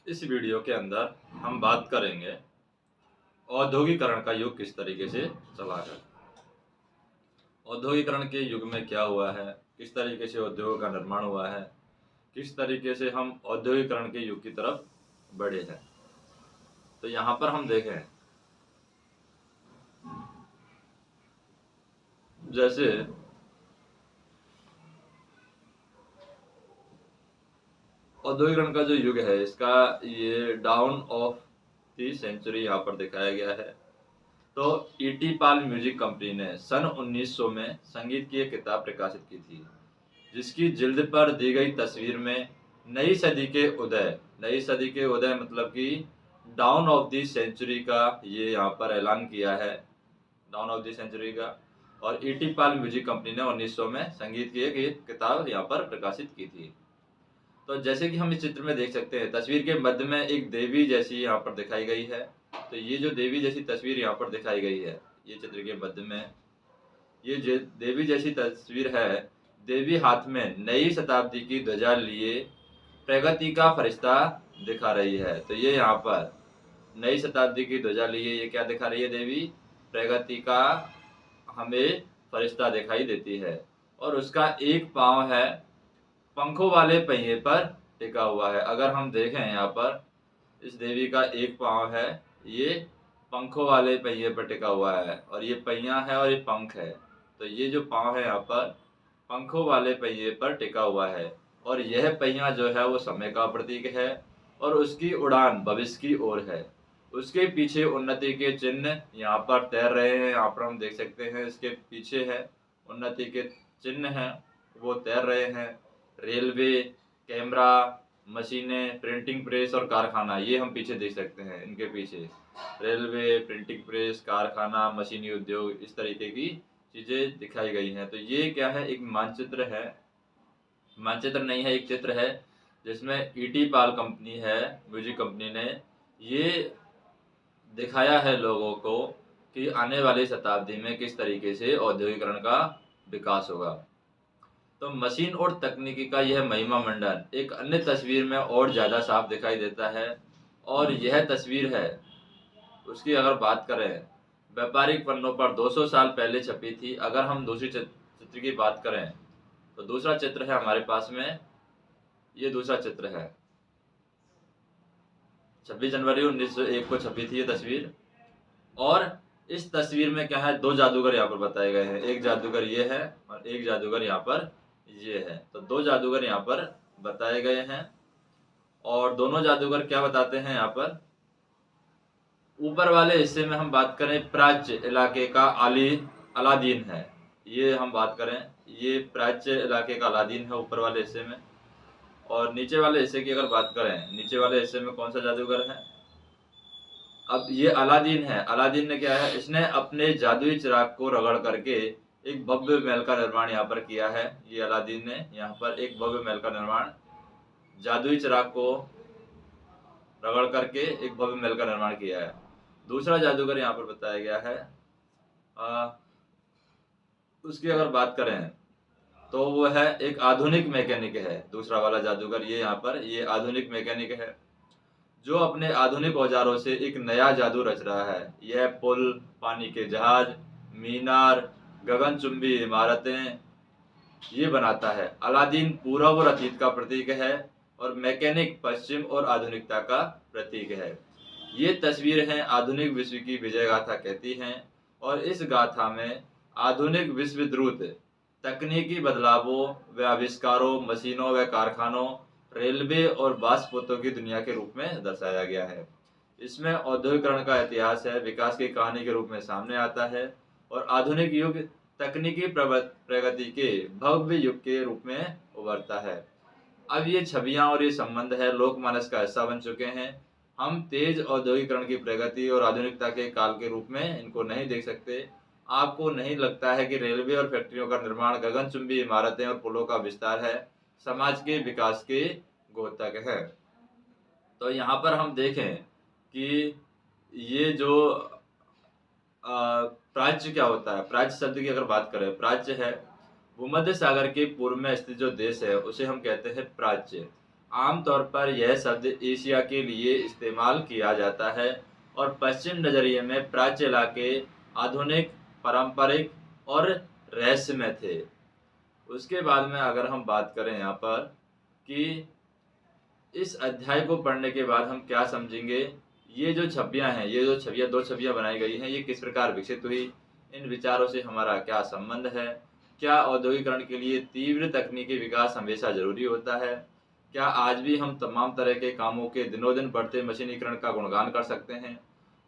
इस वीडियो के अंदर हम बात करेंगे औद्योगिकरण का युग किस तरीके से चला है। औद्योगिकरण के युग में क्या हुआ है, किस तरीके से उद्योग का निर्माण हुआ है, किस तरीके से हम औद्योगिकरण के युग की तरफ बढ़े हैं। तो यहाँ पर हम देखें, जैसे औद्योगिकरण का जो युग है, इसका ये डाउन ऑफ द सेंचुरी यहाँ पर दिखाया गया है। तो ईटी पाल म्यूजिक कंपनी ने सन 1900 में संगीत की एक किताब प्रकाशित की थी, जिसकी जिल्द पर दी गई तस्वीर में नई सदी के उदय मतलब कि डाउन ऑफ द सेंचुरी का ये यहाँ पर ऐलान किया है, डाउन ऑफ द सेंचुरी का। और ईटी पाल म्यूजिक कंपनी ने 1900 में संगीत की एक किताब यहाँ पर प्रकाशित की थी। तो जैसे कि हम इस चित्र में देख सकते हैं, तस्वीर के मध्य में एक देवी जैसी यहाँ पर दिखाई गई है। तो ये जो देवी जैसी तस्वीर यहाँ पर दिखाई गई है, ये चित्र के मध्य में ये देवी जैसी तस्वीर है। देवी हाथ में नई शताब्दी की ध्वजा लिए प्रगति का फरिश्ता दिखा रही है। तो ये यहाँ पर नई शताब्दी की ध्वजा लिए ये क्या दिखा रही है, देवी प्रगति का हमें फरिश्ता दिखाई देती है। और उसका एक पांव है पंखों वाले पहिए पर टिका हुआ है। अगर हम देखें यहाँ पर, इस देवी का एक पांव है, ये पंखों वाले पहिए पर टिका हुआ है, और ये पहिया है और ये पंख है। तो ये जो पांव है यहाँ पर पंखों वाले पहिए पर टिका हुआ है, और यह पहिया जो है वो समय का प्रतीक है, और उसकी उड़ान भविष्य की ओर है। उसके पीछे उन्नति के चिन्ह यहाँ पर तैर रहे हैं। यहाँ पर हम देख सकते हैं, इसके पीछे है उन्नति के चिन्ह हैं, वो तैर रहे हैं। रेलवे, कैमरा, मशीनें, प्रिंटिंग प्रेस और कारखाना, ये हम पीछे देख सकते हैं। इनके पीछे रेलवे, प्रिंटिंग प्रेस, कारखाना, मशीनी उद्योग, इस तरीके की चीजें दिखाई गई हैं। तो ये क्या है, एक मानचित्र है, मानचित्र नहीं है, एक चित्र है, जिसमें ईटी पाल कंपनी है, म्यूजिक कंपनी ने ये दिखाया है लोगों को कि आने वाली शताब्दी में किस तरीके से औद्योगिकरण का विकास होगा। तो मशीन और तकनीकी का यह महिमा मंडन एक अन्य तस्वीर में और ज़्यादा साफ दिखाई देता है। और यह तस्वीर है, उसकी अगर बात करें, व्यापारिक पन्नों पर 200 साल पहले छपी थी। अगर हम दूसरी चित्र की बात करें, तो दूसरा चित्र है हमारे पास में, ये दूसरा चित्र है, 26 जनवरी 1901 को छपी थी ये तस्वीर। और इस तस्वीर में क्या है, दो जादूगर यहाँ पर बताए गए हैं। एक जादूगर ये है और एक जादूगर यहाँ पर ये है। तो दो जादूगर यहाँ पर बताए गए हैं, और दोनों जादूगर क्या बताते हैं यहाँ पर। ऊपर वाले हिस्से में हम बात करें, प्राच्य इलाके का अलादीन है। ये हम बात करें, ये प्राच्य इलाके का अलादीन है ऊपर वाले हिस्से में। और नीचे वाले हिस्से की अगर बात करें, नीचे वाले हिस्से में कौन सा जादूगर है, अब ये अलादीन है। अलादीन ने क्या है, इसने अपने जादुई चिराग को रगड़ करके एक भव्य महल का निर्माण यहाँ पर किया है। ये अलादीन ने यहाँ पर एक भव्य महल का निर्माण, जादुई चिराग को रगड़ करके एक भव्य महल का निर्माण किया है। दूसरा जादूगर यहाँ पर बताया गया है, उसकी अगर बात करें तो वो है एक आधुनिक मैकेनिक है। दूसरा वाला जादूगर ये यहाँ पर ये आधुनिक मैकेनिक है, जो अपने आधुनिक औजारों से एक नया जादू रच रहा है। यह पुल, पानी के जहाज, मीनार, गगनचुंबी इमारतें ये बनाता है। अलादीन पूर्व और अतीत का प्रतीक है, और मैकेनिक पश्चिम और आधुनिकता का प्रतीक है। ये तस्वीर हैं आधुनिक विश्व की विजय गाथा कहती हैं, और इस गाथा में आधुनिक विश्व द्रुत तकनीकी बदलावों व आविष्कारों, मशीनों व कारखानों, रेलवे और बाष्पोत्सव की दुनिया के रूप में दर्शाया गया है। इसमें औद्योगिकरण का इतिहास है, विकास की कहानी के रूप में सामने आता है, और आधुनिक युग तकनीकी प्रगति के भव्य युग के रूप में उभरता है। अब ये छवियां और ये संबंध है लोकमानस का हिस्सा बन चुके हैं। हम तेज औद्योगिकरण की प्रगति और आधुनिकता के काल के रूप में इनको नहीं देख सकते। आपको नहीं लगता है कि रेलवे और फैक्ट्रियों का निर्माण, गगनचुंबी इमारतें और पुलों का विस्तार है, समाज के विकास के द्योतक है। तो यहाँ पर हम देखें कि ये जो प्राच्य क्या होता है, प्राच्य शब्द की अगर बात करें, प्राच्य है भूमध्य सागर के पूर्व में स्थित जो देश है उसे हम कहते हैं प्राच्य। आमतौर पर यह शब्द एशिया के लिए इस्तेमाल किया जाता है और पश्चिम नजरिए में प्राच्य इलाके आधुनिक, पारंपरिक और रहस्यमय थे। उसके बाद में अगर हम बात करें यहाँ पर कि इस अध्याय को पढ़ने के बाद हम क्या समझेंगे, ये जो छवियां हैं, ये जो छवियां, दो छवियां बनाई गई हैं, ये किस प्रकार विकसित हुई, इन विचारों से हमारा क्या संबंध है, क्या औद्योगिकरण के लिए तीव्र तकनीकी विकास हमेशा जरूरी होता है, क्या आज भी हम तमाम तरह के कामों के दिनों दिन बढ़ते मशीनीकरण का गुणगान कर सकते हैं,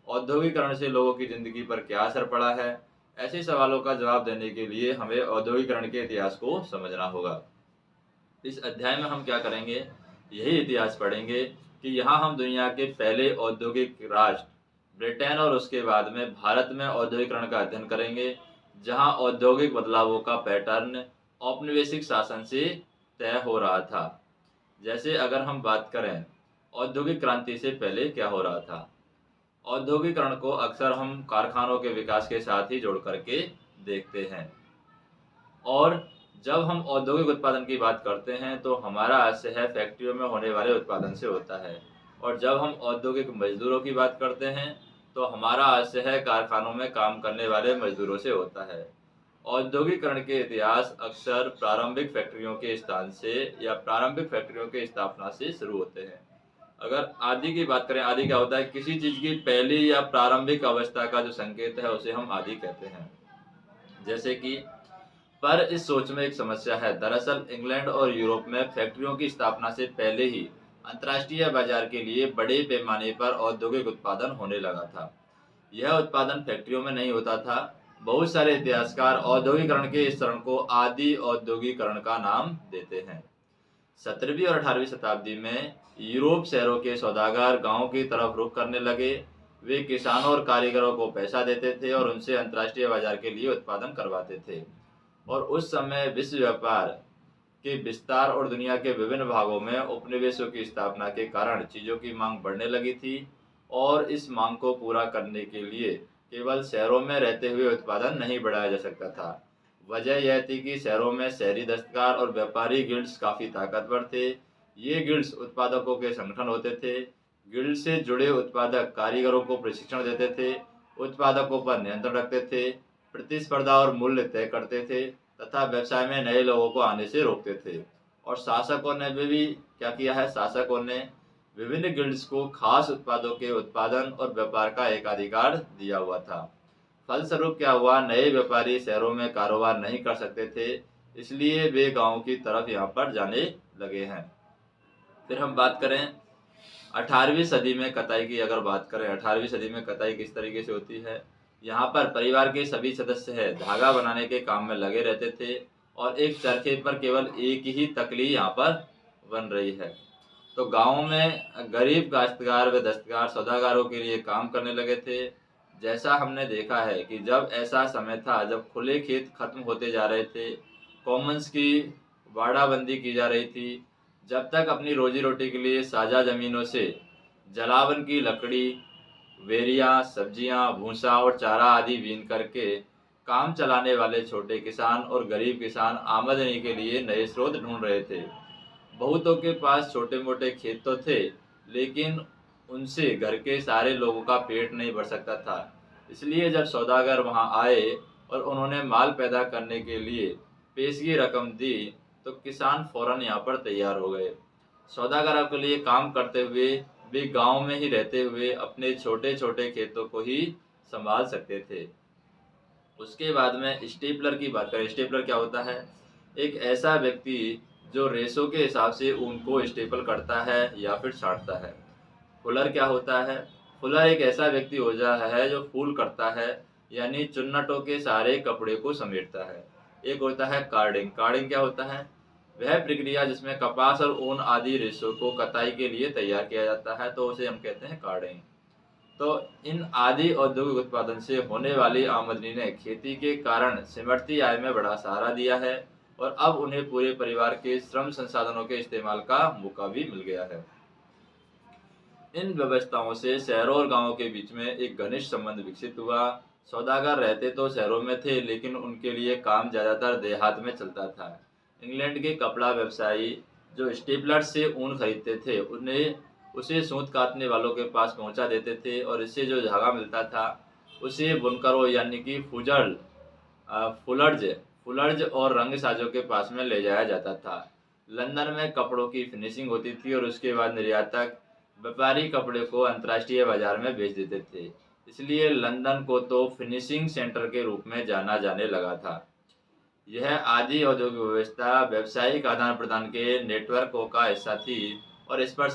औद्योगिकरण से लोगों की जिंदगी पर क्या असर पड़ा है। ऐसे सवालों का जवाब देने के लिए हमें औद्योगिकरण के इतिहास को समझना होगा। इस अध्याय में हम क्या करेंगे, यही इतिहास पढ़ेंगे कि यहाँ हम दुनिया के पहले औद्योगिक राष्ट्र ब्रिटेन और उसके बाद में भारत में औद्योगिकरण का अध्ययन करेंगे, जहाँ औद्योगिक बदलावों का पैटर्न औपनिवेशिक शासन से तय हो रहा था। जैसे अगर हम बात करें औद्योगिक क्रांति से पहले क्या हो रहा था, औद्योगिकरण को अक्सर हम कारखानों के विकास के साथ ही जोड़ करके देखते हैं। और जब हम औद्योगिक उत्पादन की बात करते हैं तो हमारा आशय है फैक्ट्रियों में होने वाले उत्पादन से होता है, और जब हम औद्योगिक मजदूरों की बात करते हैं तो हमारा आशय है कारखानों में काम करने वाले मजदूरों से होता है। औद्योगिकरण के इतिहास अक्सर प्रारंभिक फैक्ट्रियों के स्थान से या प्रारंभिक फैक्ट्रियों के स्थापना से शुरू होते हैं। अगर आदि की बात करें, आदि क्या होता है, किसी चीज की पहली या प्रारंभिक अवस्था का जो संकेत है उसे हम आदि कहते हैं। जैसे कि पर इस सोच में एक समस्या है। दरअसल इंग्लैंड और यूरोप में फैक्ट्रियों की स्थापना से पहले ही अंतर्राष्ट्रीय बाजार के लिए बड़े पैमाने पर औद्योगिक उत्पादन होने लगा था। यह उत्पादन फैक्ट्रियों में नहीं होता था। बहुत सारे इतिहासकार औद्योगिकरण के इस चरण को आदि औद्योगिकरण का नाम देते हैं। 17वीं और 18वीं शताब्दी में यूरोप शहरों के सौदागर गांवों की तरफ रुख करने लगे। वे किसानों और कारीगरों को पैसा देते थे और उनसे अंतर्राष्ट्रीय बाजार के लिए उत्पादन करवाते थे। और उस समय विश्व व्यापार के विस्तार और दुनिया के विभिन्न भागों में उपनिवेशों की स्थापना के कारण चीजों की मांग बढ़ने लगी थी, और इस मांग को पूरा करने के लिए केवल शहरों में रहते हुए उत्पादन नहीं बढ़ाया जा सकता था। वजह यह थी कि शहरों में शहरी दस्तकार और व्यापारी गिल्ड्स काफी ताकतवर थे। ये गिल्ड्स उत्पादकों के संगठन होते थे। गिल्ड से जुड़े उत्पादक कारीगरों को प्रशिक्षण देते थे, उत्पादकों पर नियंत्रण रखते थे, प्रतिस्पर्धा और मूल्य तय करते थे तथा व्यवसाय में नए लोगों को आने से रोकते थे। और शासकों ने भी क्या किया है, शासकों ने विभिन्न गिल्ड्स को खास उत्पादों के उत्पादन और व्यापार का एकाधिकार दिया हुआ था। फलस्वरूप क्या हुआ, नए व्यापारी शहरों में कारोबार नहीं कर सकते थे, इसलिए वे गांवों की तरफ यहाँ पर जाने लगे हैं। फिर हम बात करें 18वीं सदी में कताई की। अगर बात करें 18वीं सदी में कताई किस तरीके से होती है, यहाँ पर परिवार के सभी सदस्य है धागा बनाने के काम में लगे रहते थे और एक चरखे पर केवल एक ही तकली यहाँ पर बन रही है। तो गाँव में गरीब काश्तकार व दस्तकार सौदागारों के लिए काम करने लगे थे। जैसा हमने देखा है कि जब ऐसा समय था जब खुले खेत खत्म होते जा रहे थे, कॉमन्स की वाड़ाबंदी की जा रही थी, जब तक अपनी रोजी रोटी के लिए साझा जमीनों से जलावन की लकड़ी, वेरियां, सब्जियां, भूसा और चारा आदि बीन करके काम चलाने वाले छोटे किसान और गरीब किसान आमदनी के लिए नए स्रोत ढूंढ रहे थे। बहुतों के पास छोटे मोटे खेत तो थे, लेकिन उनसे घर के सारे लोगों का पेट नहीं भर सकता था। इसलिए जब सौदागर वहां आए और उन्होंने माल पैदा करने के लिए पेशगी रकम दी तो किसान फौरन यहाँ पर तैयार हो गए। सौदागरों के लिए काम करते हुए वे गांव में ही रहते हुए अपने छोटे छोटे खेतों को ही संभाल सकते थे। उसके बाद में स्टेपलर की बात करें। स्टेपलर क्या होता है, एक ऐसा व्यक्ति जो रेशों के हिसाब से ऊन को स्टेपल करता है या फिर छांटता है। फुलर क्या होता है, फुलर एक ऐसा व्यक्ति हो जाता है जो फूल करता है, यानी चुन्नटों के सारे कपड़े को समेटता है। एक होता है कार्डिंग। कार्डिंग क्या होता है, वह प्रक्रिया जिसमें कपास और ऊन आदि रेशों को कताई के लिए तैयार किया जाता है, तो उसे हम कहते हैं कार्डिंग। तो इन आदि औद्योगिक उत्पादन से होने वाली आमदनी ने खेती के कारण सिमटती आय में बड़ा सहारा दिया है और अब उन्हें पूरे परिवार के श्रम संसाधनों के इस्तेमाल का मौका भी मिल गया है। इन व्यवस्थाओं से शहरों और गांवों के बीच में एक घनिष्ठ संबंध विकसित हुआ। सौदागर रहते तो शहरों में थे, लेकिन उनके लिए काम ज्यादातर देहात में चलता था। इंग्लैंड के कपड़ा व्यवसायी जो स्टेपलर से ऊन खरीदते थे उन्हें उसे सूत काटने वालों के पास पहुंचा देते थे और इससे जो धागा मिलता था उसे बुनकरों यानी कि फुलर्ज फुलर्ज और रंगसाजों के पास में ले जाया जाता था। लंदन में कपड़ों की फिनिशिंग होती थी और उसके बाद निर्यातक व्यापारी कपड़े को अंतर्राष्ट्रीय बाजार में बेच देते थे। इसलिए लंदन को तो फिनिशिंग सेंटर के रूप में जाना जाने लगा था। यह आदि औद्योगिक व्यवस्था व्यावसायिक आदान प्रदान के नेटवर्कों का हिस्सा थी और इस पर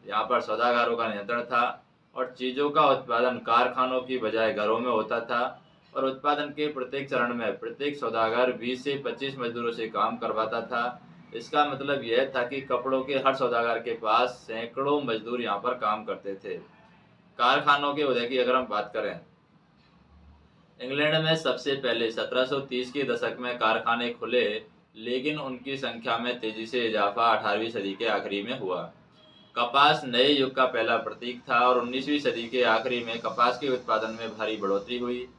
यहाँ पर सौदागरों का नियंत्रण था और चीज़ों का उत्पादन कारखानों की बजाय घरों में होता था और उत्पादन के प्रत्येक चरण में प्रत्येक सौदागर 20 से 25 मजदूरों से काम करवाता था। इसका मतलब यह था कि कपड़ों के हर सौदागर के पास सैकड़ों मजदूर यहाँ पर काम करते थे। कारखानों के उदय की अगर हम बात करें, इंग्लैंड में सबसे पहले 1730 के दशक में कारखाने खुले, लेकिन उनकी संख्या में तेजी से इजाफा 18वीं सदी के आखिरी में हुआ। कपास नए युग का पहला प्रतीक था और 19वीं सदी के आखिरी में कपास के उत्पादन में भारी बढ़ोतरी हुई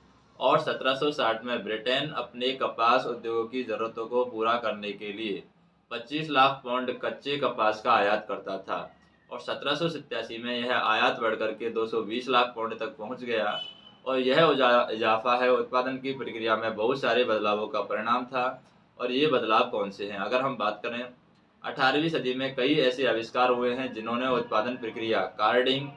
और 1760 में ब्रिटेन अपने कपास उद्योगों की जरूरतों को पूरा करने के लिए 25 लाख पाउंड कच्चे कपास का आयात करता था और 1787 में यह आयात बढ़कर के 220 लाख पाउंड तक पहुंच गया और यह इजाफा है उत्पादन की प्रक्रिया में बहुत सारे बदलावों का परिणाम था। और ये बदलाव कौन से हैं? अगर हम बात करें, 18वीं सदी में कई ऐसे आविष्कार हुए हैं जिन्होंने उत्पादन प्रक्रिया कार्डिंग,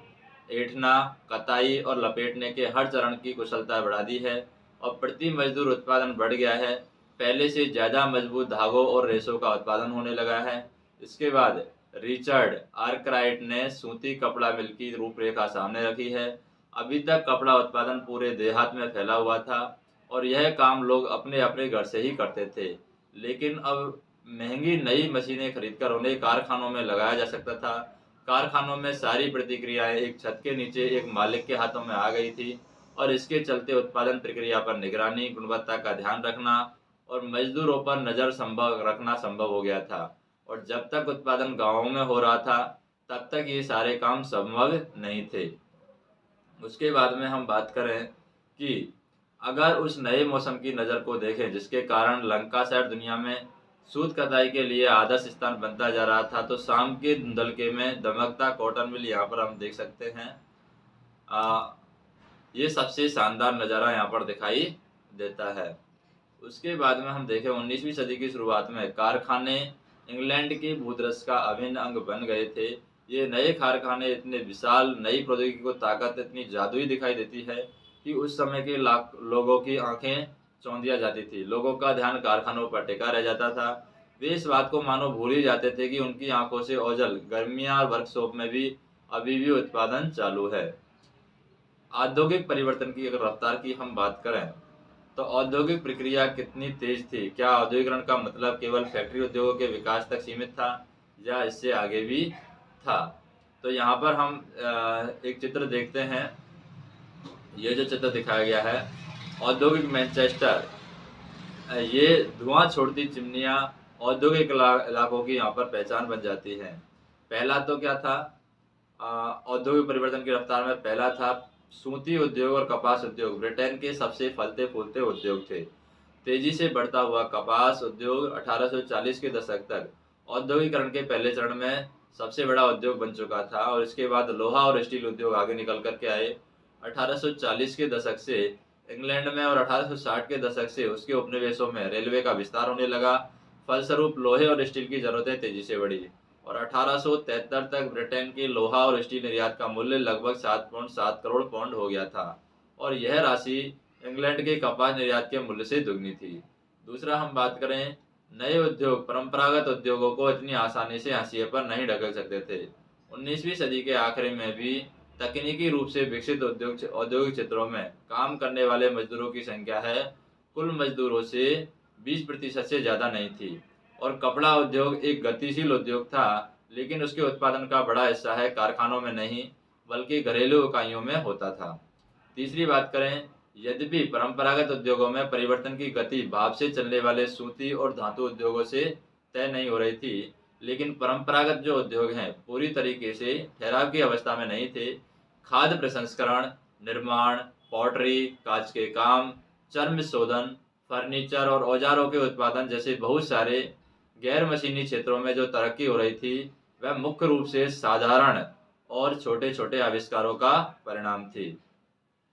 ऐंठना, कताई और लपेटने के हर चरण की कुशलता बढ़ा दी है और प्रति मजदूर उत्पादन बढ़ गया है। पहले से ज़्यादा मजबूत धागों और रेशों का उत्पादन होने लगा है। इसके बाद रिचर्ड आर्कराइट ने सूती कपड़ा मिल की रूपरेखा सामने रखी है। अभी तक कपड़ा उत्पादन पूरे देहात में फैला हुआ था और यह काम लोग अपने अपने घर से ही करते थे, लेकिन अब महंगी नई मशीनें खरीदकर उन्हें कारखानों में लगाया जा सकता था। कारखानों में सारी प्रतिक्रियाएं एक छत के नीचे एक मालिक के हाथों में आ गई थी और इसके चलते उत्पादन प्रक्रिया पर निगरानी, गुणवत्ता का ध्यान रखना और मजदूरों पर नज़र रखना संभव हो गया था। और जब तक उत्पादन गांवों में हो रहा था तब तक ये सारे काम संभव नहीं थे। उसके बाद में हम बात करें कि अगर उस नए मौसम की नज़र को देखें जिसके कारण लंकाशायर दुनिया में सूत कताई के लिए आदर्श स्थान बनता जा रहा था, तो शाम के धुंधलके में दमकता कॉटन मिल यहाँ पर हम देख सकते हैं। ये सबसे शानदार नज़ारा यहाँ पर दिखाई देता है। उसके बाद में हम देखें 19वीं सदी की शुरुआत में कारखाने इंग्लैंड के भूदृश्य का अभिन्न अंग बन गए थे। ये नए कारखाने इतने विशाल, नई प्रौद्योगिकी को ताकत इतनी जादुई दिखाई देती है कि उस समय के लोगों की आंखें चौंधिया जाती थी। लोगों का ध्यान कारखानों पर टिका रह जाता था। वे इस बात को मानो भूल ही जाते थे कि उनकी आंखों से ओझल गर्मियां और वर्कशॉप में भी अभी भी उत्पादन चालू है। औद्योगिक परिवर्तन की अगर रफ्तार की हम बात करें तो औद्योगिक प्रक्रिया कितनी तेज थी? क्या औद्योगिकरण का मतलब केवल फैक्ट्री उद्योगों के विकास तक सीमित था या इससे आगे भी था? तो यहाँ पर हम एक चित्र देखते हैं। ये जो चित्र दिखाया गया है औद्योगिक मैनचेस्टर, ये धुआं छोड़ती चिमनियाँ औद्योगिक इलाकों की यहाँ पर पहचान बन जाती हैं। पहला तो क्या था? औद्योगिक परिवर्तन की रफ्तार में पहला था सूती उद्योग और कपास उद्योग ब्रिटेन के सबसे फलते फूलते उद्योग थे। तेजी से बढ़ता हुआ कपास उद्योग 1840 के दशक तक औद्योगिकरण के पहले चरण में सबसे बड़ा उद्योग बन चुका था और इसके बाद लोहा और स्टील उद्योग आगे निकल कर के आए। 1840 के दशक से इंग्लैंड में और 1860 के दशक से उसके उपनिवेशों में रेलवे का विस्तार होने लगा। फलस्वरूप लोहे और स्टील की जरूरतें तेजी से बढ़ी और 1873 तक ब्रिटेन के लोहा और स्टील निर्यात का मूल्य लगभग 7.7 करोड़ पाउंड हो गया था और यह राशि इंग्लैंड के कपास निर्यात के मूल्य से दुगनी थी। दूसरा हम बात करें, नए उद्योग परंपरागत उद्योगों को इतनी आसानी से हाशिए पर नहीं ढकेल सकते थे। 19वीं सदी के आखिर में भी तकनीकी रूप से विकसित औद्योगिक क्षेत्रों में काम करने वाले मजदूरों की संख्या है कुल मजदूरों से 20% से ज़्यादा नहीं थी और कपड़ा उद्योग एक गतिशील उद्योग था, लेकिन उसके उत्पादन का बड़ा हिस्सा है कारखानों में नहीं बल्कि घरेलू इकाइयों में होता था। तीसरी बात करें, यद्यपि परंपरागत उद्योगों में परिवर्तन की गति भाप से चलने वाले सूती और धातु उद्योगों से तय नहीं हो रही थी, लेकिन परंपरागत जो उद्योग हैं पूरी तरीके से ठहराव की अवस्था में नहीं थे। खाद्य प्रसंस्करण, निर्माण, पॉटरी, कांच के काम, चर्म शोधन, फर्नीचर और औजारों के उत्पादन जैसे बहुत सारे गैर मशीनी क्षेत्रों में जो तरक्की हो रही थी वह मुख्य रूप से साधारण और छोटे छोटे आविष्कारों का परिणाम थी।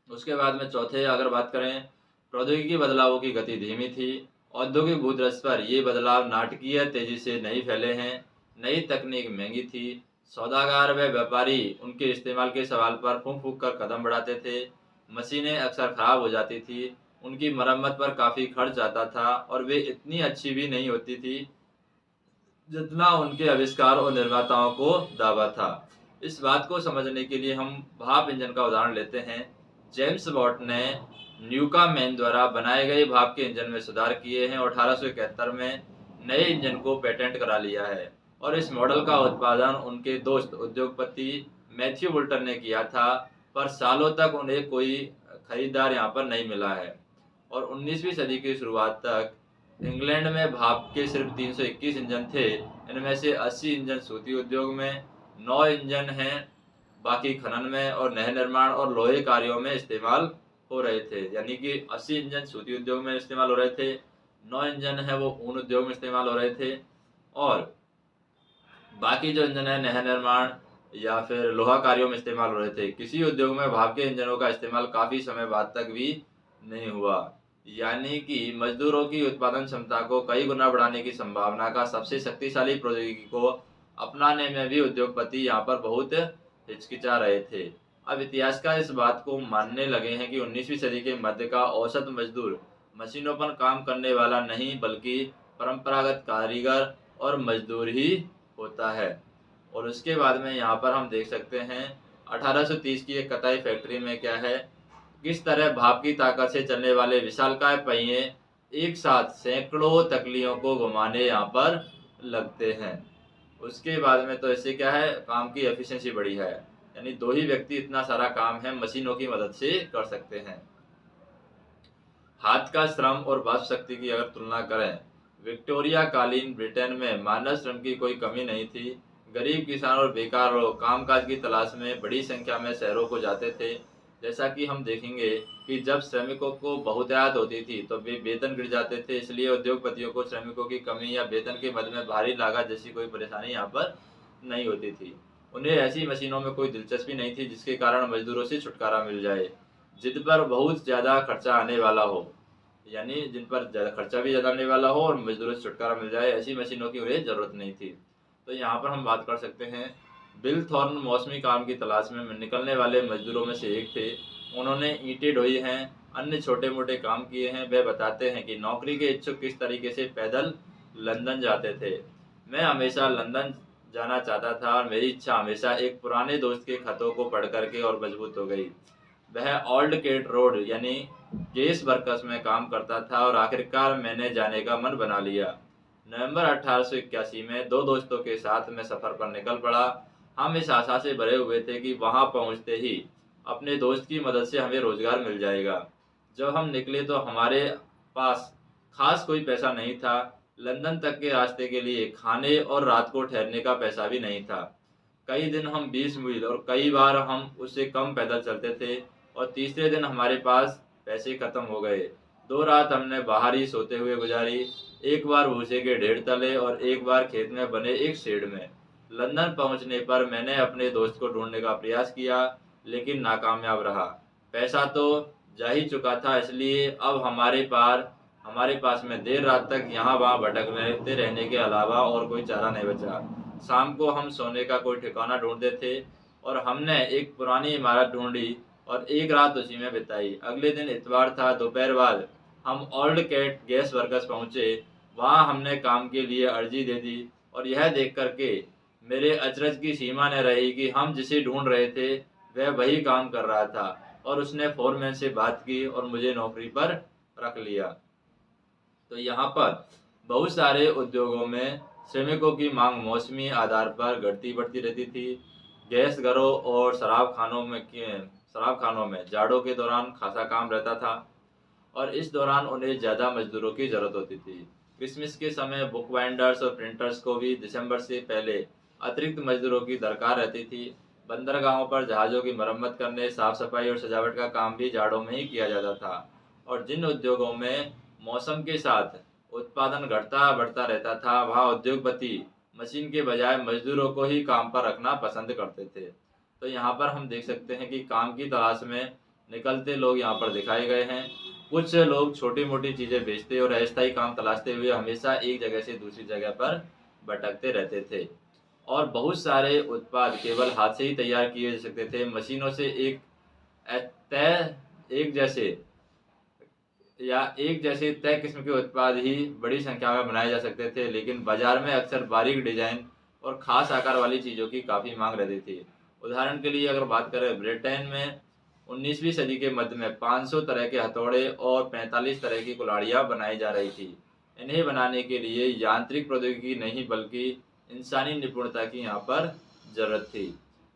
उसके बाद में चौथे अगर बात करें, प्रौद्योगिकी बदलावों की गति धीमी थी। औद्योगिक भूदृश्य पर ये बदलाव नाटकीय तेजी से नहीं फैले हैं। नई तकनीक महंगी थी। सौदागर व व्यापारी उनके इस्तेमाल के सवाल पर फूंक फूंक कर कदम बढ़ाते थे। मशीनें अक्सर खराब हो जाती थी। उनकी मरम्मत पर काफ़ी खर्च आता था और वे इतनी अच्छी भी नहीं होती थी जितना उनके आविष्कार और निर्माताओं को दावा था। इस बात को समझने के लिए हम भाप इंजन का उदाहरण लेते हैं। जेम्स वॉट ने न्यूकामैन द्वारा बनाए गए भाप के इंजन में सुधार किए हैं और 1871 में नए इंजन को पेटेंट करा लिया है। और इस मॉडल का उत्पादन उनके दोस्त उद्योगपति मैथ्यू वुल्टर ने किया था, पर सालों तक उन्हें कोई खरीदार यहाँ पर नहीं मिला है। और 19वीं सदी की शुरुआत तक इंग्लैंड में भाप के सिर्फ 321 इंजन थे। इनमें से 80 इंजन सूती उद्योग में, 9 इंजन हैं बाकी खनन में और नहर निर्माण और लोहे कार्यों में इस्तेमाल हो रहे थे। यानी कि 80 इंजन सूती उद्योग में इस्तेमाल हो रहे थे, 9 इंजन है वो ऊन उद्योग में इस्तेमाल हो रहे थे, और बाकी जो इंजन है नहर निर्माण या फिर लोहा कार्यों में इस्तेमाल हो रहे थे। किसी उद्योग में भाप के इंजनों का इस्तेमाल काफ़ी समय बाद तक भी नहीं हुआ। यानी कि मजदूरों की उत्पादन क्षमता को कई गुना बढ़ाने की संभावना का सबसे शक्तिशाली प्रौद्योगिकी को अपनाने में भी उद्योगपति यहाँ पर बहुत हिचकिचा रहे थे। अब इतिहासकार इस बात को मानने लगे हैं कि 19वीं सदी के मध्य का औसत मजदूर मशीनों पर काम करने वाला नहीं बल्कि परंपरागत कारीगर और मजदूर ही होता है। और उसके बाद में यहाँ पर हम देख सकते हैं 1830 की एक कताई फैक्ट्री में क्या है, किस तरह भाप की ताकत से चलने वाले विशालकाय पहिए एक साथ सैकड़ों तकलियों को घुमाने यहाँ पर लगते हैं। उसके बाद में तो इससे क्या है, काम की एफिशिएंसी बढ़ी है। यानी 2 ही व्यक्ति इतना सारा काम है मशीनों की मदद से कर सकते हैं। हाथ का श्रम और वाप शक्ति की अगर तुलना करें, विक्टोरिया कालीन ब्रिटेन में मानव श्रम की कोई कमी नहीं थी। गरीब किसान और बेकार लोग कामकाज की तलाश में बड़ी संख्या में शहरों को जाते थे। जैसा कि हम देखेंगे कि जब श्रमिकों को बहुतायत होती थी तो वे वेतन गिर जाते थे, इसलिए उद्योगपतियों को श्रमिकों की कमी या वेतन के मद में भारी लागत जैसी कोई परेशानी यहाँ पर नहीं होती थी। उन्हें ऐसी मशीनों में कोई दिलचस्पी नहीं थी जिसके कारण मजदूरों से छुटकारा मिल जाए, जिन पर बहुत ज़्यादा खर्चा आने वाला हो। यानी जिन पर ज़्यादा खर्चा भी ज़्यादा आने वाला हो और मजदूरों से छुटकारा मिल जाए, ऐसी मशीनों की उन्हें ज़रूरत नहीं थी। तो यहाँ पर हम बात कर सकते हैं, बिल थॉर्न मौसमी काम की तलाश में निकलने वाले मजदूरों में से एक थे। उन्होंने ईंटें ढोई हैं, अन्य छोटे मोटे काम किए हैं। वे बताते हैं कि नौकरी के इच्छुक किस तरीके से पैदल लंदन जाते थे। मैं हमेशा लंदन जाना चाहता था और मेरी इच्छा हमेशा एक पुराने दोस्त के खतों को पढ़ करके और मजबूत हो गई। वह ओल्ड केट रोड यानी गेस वर्कर्स में काम करता था और आखिरकार मैंने जाने का मन बना लिया। नवंबर 1881 में 2 दोस्तों के साथ मैं सफ़र पर निकल पड़ा। हम इस आशा से भरे हुए थे कि वहां पहुंचते ही अपने दोस्त की मदद से हमें रोजगार मिल जाएगा। जब हम निकले तो हमारे पास खास कोई पैसा नहीं था। लंदन तक के रास्ते के लिए खाने और रात को ठहरने का पैसा भी नहीं था। कई दिन हम 20 मील और कई बार हम उससे कम पैदल चलते थे और तीसरे दिन हमारे पास पैसे खत्म हो गए। 2 रात हमने बाहर ही सोते हुए गुजारी, एक बार भूसे के ढेर तले और एक बार खेत में बने एक शेड में। लंदन पहुंचने पर मैंने अपने दोस्त को ढूंढने का प्रयास किया लेकिन नाकामयाब रहा। पैसा तो जा ही चुका था, इसलिए अब हमारे पास में देर रात तक यहाँ वहाँ भटकते रहने के अलावा और कोई चारा नहीं बचा। शाम को हम सोने का कोई ठिकाना ढूंढते थे और हमने एक पुरानी इमारत ढूंढी और एक रात उसी में बिताई। अगले दिन इतवार था। दोपहर बाद हम ओल्ड कैट गैस वर्कर्स पहुंचे। वहां हमने काम के लिए अर्जी दे दी और यह देख करके मेरे अचरज की सीमा न रही कि हम जिसे ढूंढ रहे थे वह वही काम कर रहा था और उसने फोरमैन से बात की और मुझे नौकरी पर रख लिया। तो यहाँ पर बहुत सारे उद्योगों में श्रमिकों की मांग मौसमी आधार पर घटती बढ़ती रहती थी। गैस घरों और शराब खानों में जाड़ों के दौरान खासा काम रहता था और इस दौरान उन्हें ज़्यादा मजदूरों की ज़रूरत होती थी। क्रिसमस के समय बुक बाइंडर्स और प्रिंटर्स को भी दिसंबर से पहले अतिरिक्त मजदूरों की दरकार रहती थी। बंदरगाहों पर जहाज़ों की मरम्मत करने, साफ सफाई और सजावट का काम भी जाड़ों में ही किया जाता था। और जिन उद्योगों में मौसम के साथ उत्पादन घटता बढ़ता रहता था, वहाँ उद्योगपति मशीन के बजाय मजदूरों को ही काम पर रखना पसंद करते थे। तो यहाँ पर हम देख सकते हैं कि काम की तलाश में निकलते लोग यहाँ पर दिखाए गए हैं। कुछ लोग छोटी मोटी चीज़ें बेचते और अस्थायी काम तलाशते हुए हमेशा एक जगह से दूसरी जगह पर भटकते रहते थे। और बहुत सारे उत्पाद केवल हाथ से ही तैयार किए जा सकते थे। मशीनों से तय एक जैसे एक जैसे तय किस्म के उत्पाद ही बड़ी संख्या में बनाए जा सकते थे, लेकिन बाजार में अक्सर बारीक डिजाइन और खास आकार वाली चीज़ों की काफ़ी मांग रहती थी। उदाहरण के लिए अगर बात करें, ब्रिटेन में 19वीं सदी के मध्य में 500 तरह के हथौड़े और 45 तरह की कुल्हाड़ियाँ बनाई जा रही थी। इन्हें बनाने के लिए यांत्रिक प्रौद्योगिकी नहीं बल्कि इंसानी निपुणता की यहाँ पर जरूरत थी।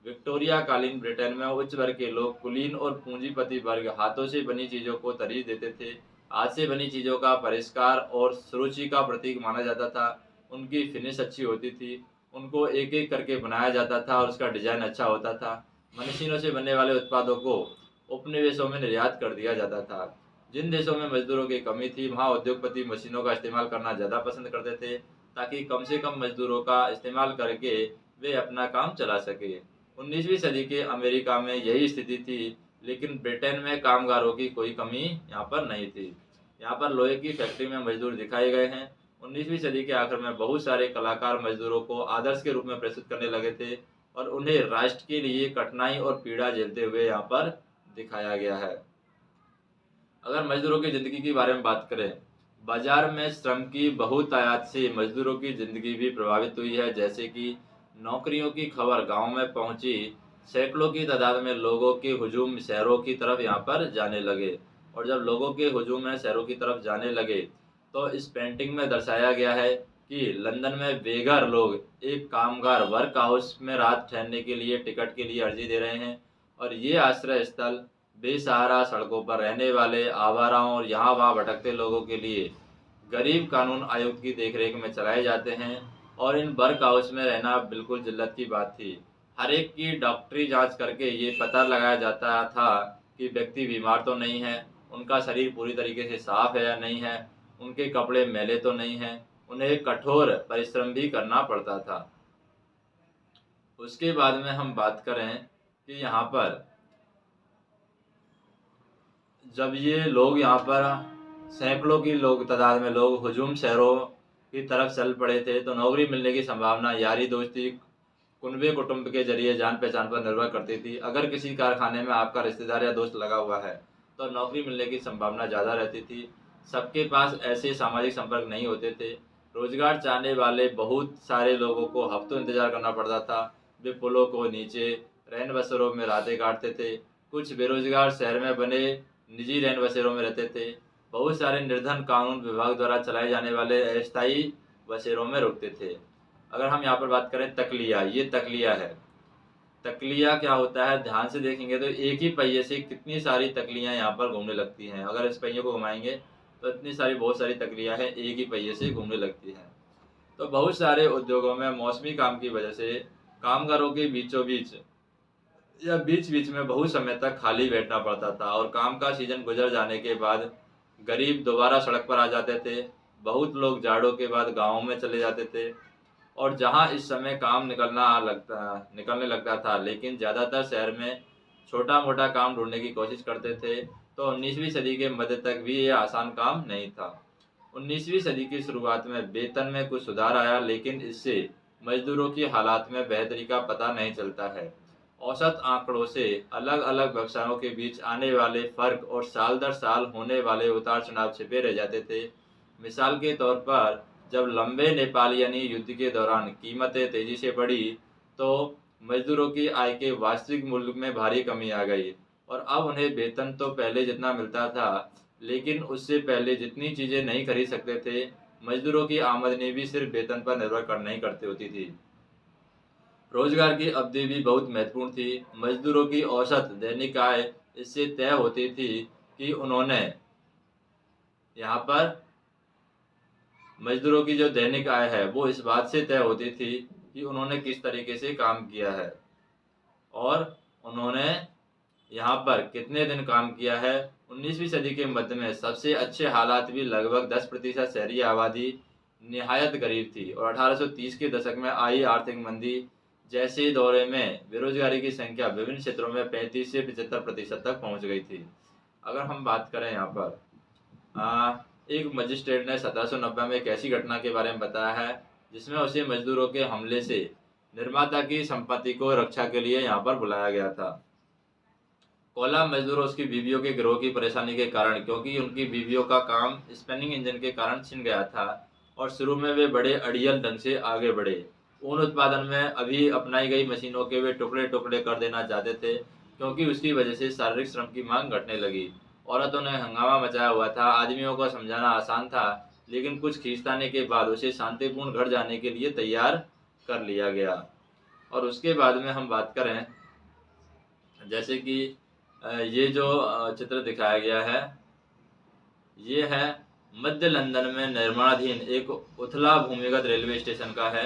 विक्टोरिया कालीन ब्रिटेन में उच्च वर्ग के लोग कुलीन और पूंजीपति वर्ग हाथों से बनी चीजों को तरजीह देते थे। हाथ से बनी चीजों का परिष्कार और सुरुचि का प्रतीक माना जाता था। उनकी फिनिश अच्छी होती थी, उनको एक एक करके बनाया जाता था और उसका डिजाइन अच्छा होता था। मशीनों से बनने वाले उत्पादों को उपनिवेशों में निर्यात कर दिया जाता था। जिन देशों में मजदूरों की कमी थी, वहाँ उद्योगपति मशीनों का इस्तेमाल करना ज़्यादा पसंद करते थे, ताकि कम से कम मजदूरों का इस्तेमाल करके वे अपना काम चला सके। 19वीं सदी के अमेरिका में यही स्थिति थी, लेकिन ब्रिटेन में कामगारों की कोई कमी यहाँ पर नहीं थी। यहाँ पर लोहे की फैक्ट्री में मजदूर दिखाए गए हैं। 19वीं सदी के आखिर में बहुत सारे कलाकार मजदूरों को आदर्श के रूप में प्रस्तुत करने लगे थे और उन्हें राष्ट्र के लिए कठिनाई और पीड़ा झेलते हुए यहाँ पर दिखाया गया है। अगर मजदूरों की ज़िंदगी के बारे में बात करें, बाजार में श्रम की बहुतायत से मजदूरों की ज़िंदगी भी प्रभावित हुई है। जैसे कि नौकरियों की खबर गांव में पहुंची, सैकड़ों की तादाद में लोगों के हुजूम शहरों की तरफ यहाँ पर जाने लगे। और जब लोगों के हुजूम में शहरों की तरफ जाने लगे, तो इस पेंटिंग में दर्शाया गया है कि लंदन में बेघर लोग एक कामगार वर्क हाउस में रात ठहरने के लिए टिकट के लिए अर्जी दे रहे हैं। और ये आश्रय स्थल बेसहारा सड़कों पर रहने वाले आवाराओं और यहाँ वहाँ भटकते लोगों के लिए गरीब कानून आयुक्त की देखरेख में चलाए जाते हैं। और इन वर्क हाउस में रहना बिल्कुल जिल्लत की बात थी। हर एक की डॉक्टरी जांच करके ये पता लगाया जाता था कि व्यक्ति बीमार तो नहीं है, उनका शरीर पूरी तरीके से साफ है या नहीं है, उनके कपड़े मैले तो नहीं हैं। उन्हें कठोर परिश्रम भी करना पड़ता था। उसके बाद में हम बात करें कि यहाँ पर जब ये लोग यहाँ पर सैकड़ों की लोग तादाद में लोग हुजूम शहरों की तरफ चल पड़े थे, तो नौकरी मिलने की संभावना यारी दोस्ती कुनबे कुटुंब के जरिए जान पहचान पर निर्भर करती थी। अगर किसी कारखाने में आपका रिश्तेदार या दोस्त लगा हुआ है, तो नौकरी मिलने की संभावना ज़्यादा रहती थी। सबके पास ऐसे सामाजिक संपर्क नहीं होते थे। रोजगार चाहने वाले बहुत सारे लोगों को हफ्तों इंतजार करना पड़ता था। वे पुलों को नीचे रैन बसेरों में रातें काटते थे। कुछ बेरोजगार शहर में बने निजी रैन बसेरों में रहते थे। बहुत सारे निर्धन कानून विभाग द्वारा चलाए जाने वाले अस्थायी बसेरों में रुकते थे। अगर हम यहाँ पर बात करें तकलिया, ये तकलिया है। तकलिया क्या होता है, ध्यान से देखेंगे तो एक ही पहिए से कितनी सारी तकलियाँ यहाँ पर घूमने लगती हैं। अगर इस पहिए को घुमाएंगे तो इतनी सारी बहुत सारी तकलियाँ हैं, एक ही पहिए से घूमने लगती हैं। तो बहुत सारे उद्योगों में मौसमी काम की वजह से कामगारों के बीचों बीच या बीच बीच में बहुत समय तक खाली बैठना पड़ता था। और काम का सीजन गुजर जाने के बाद गरीब दोबारा सड़क पर आ जाते थे। बहुत लोग जाड़ों के बाद गाँवों में चले जाते थे और जहां इस समय काम निकलने लगता था, लेकिन ज़्यादातर शहर में छोटा मोटा काम ढूंढने की कोशिश करते थे। तो 19वीं सदी के मध्य तक भी ये आसान काम नहीं था। 19वीं सदी की शुरुआत में वेतन में कुछ सुधार आया, लेकिन इससे मजदूरों की हालात में बेहतरी का पता नहीं चलता है। औसत आंकड़ों से अलग अलग व्यवसायों के बीच आने वाले फर्क और साल दर साल होने वाले उतार चढ़ाव छिपे रह जाते थे। मिसाल के तौर पर जब लंबे नेपालियनी युद्ध के दौरान कीमतें तेजी से बढ़ी, तो मजदूरों की आय के वास्तविक मूल्य में भारी कमी आ गई। और अब उन्हें वेतन तो पहले जितना मिलता था, लेकिन उससे पहले जितनी चीज़ें नहीं खरीद सकते थे। मजदूरों की आमदनी भी सिर्फ वेतन पर निर्भर कर नहीं करती होती थी। रोजगार की अवधि भी बहुत महत्वपूर्ण थी। मजदूरों की औसत दैनिक आय इससे तय होती थी कि उन्होंने यहाँ पर मजदूरों की जो दैनिक आय है वो इस बात से तय होती थी कि उन्होंने किस तरीके से काम किया है और उन्होंने यहाँ पर कितने दिन काम किया है 19वीं सदी के मध्य में सबसे अच्छे हालात भी लगभग 10% शहरी आबादी निहायत गरीब थी, और 1830 के दशक में आई आर्थिक मंदी जैसे दौरे में बेरोजगारी की संख्या विभिन्न क्षेत्रों में 35 से 75% तक पहुंच गई थी। अगर हम बात करें यहाँ पर एक मजिस्ट्रेट ने 1790 में एक ऐसी घटना के बारे में बताया है जिसमें उसे मजदूरों के हमले से निर्माता की संपत्ति को रक्षा के लिए यहाँ पर बुलाया गया था। कोला मजदूर उसकी बीवियों के गिरोह की परेशानी के कारण, क्योंकि उनकी बीवियों का काम स्पिनिंग इंजन के कारण छिन गया था और शुरू में वे बड़े अड़ियल ढंग से आगे बढ़े। ऊन उत्पादन में अभी अपनाई गई मशीनों के वे टुकड़े टुकड़े कर देना चाहते थे, क्योंकि उसकी वजह से शारीरिक श्रम की मांग घटने लगी। औरतों ने हंगामा मचाया हुआ था। आदमियों को समझाना आसान था, लेकिन कुछ खींचताने के बाद उसे शांतिपूर्ण घर जाने के लिए तैयार कर लिया गया। और उसके बाद में हम बात करें, जैसे कि ये जो चित्र दिखाया गया है, ये है मध्य लंदन में निर्माणाधीन एक उथला भूमिगत रेलवे स्टेशन का है।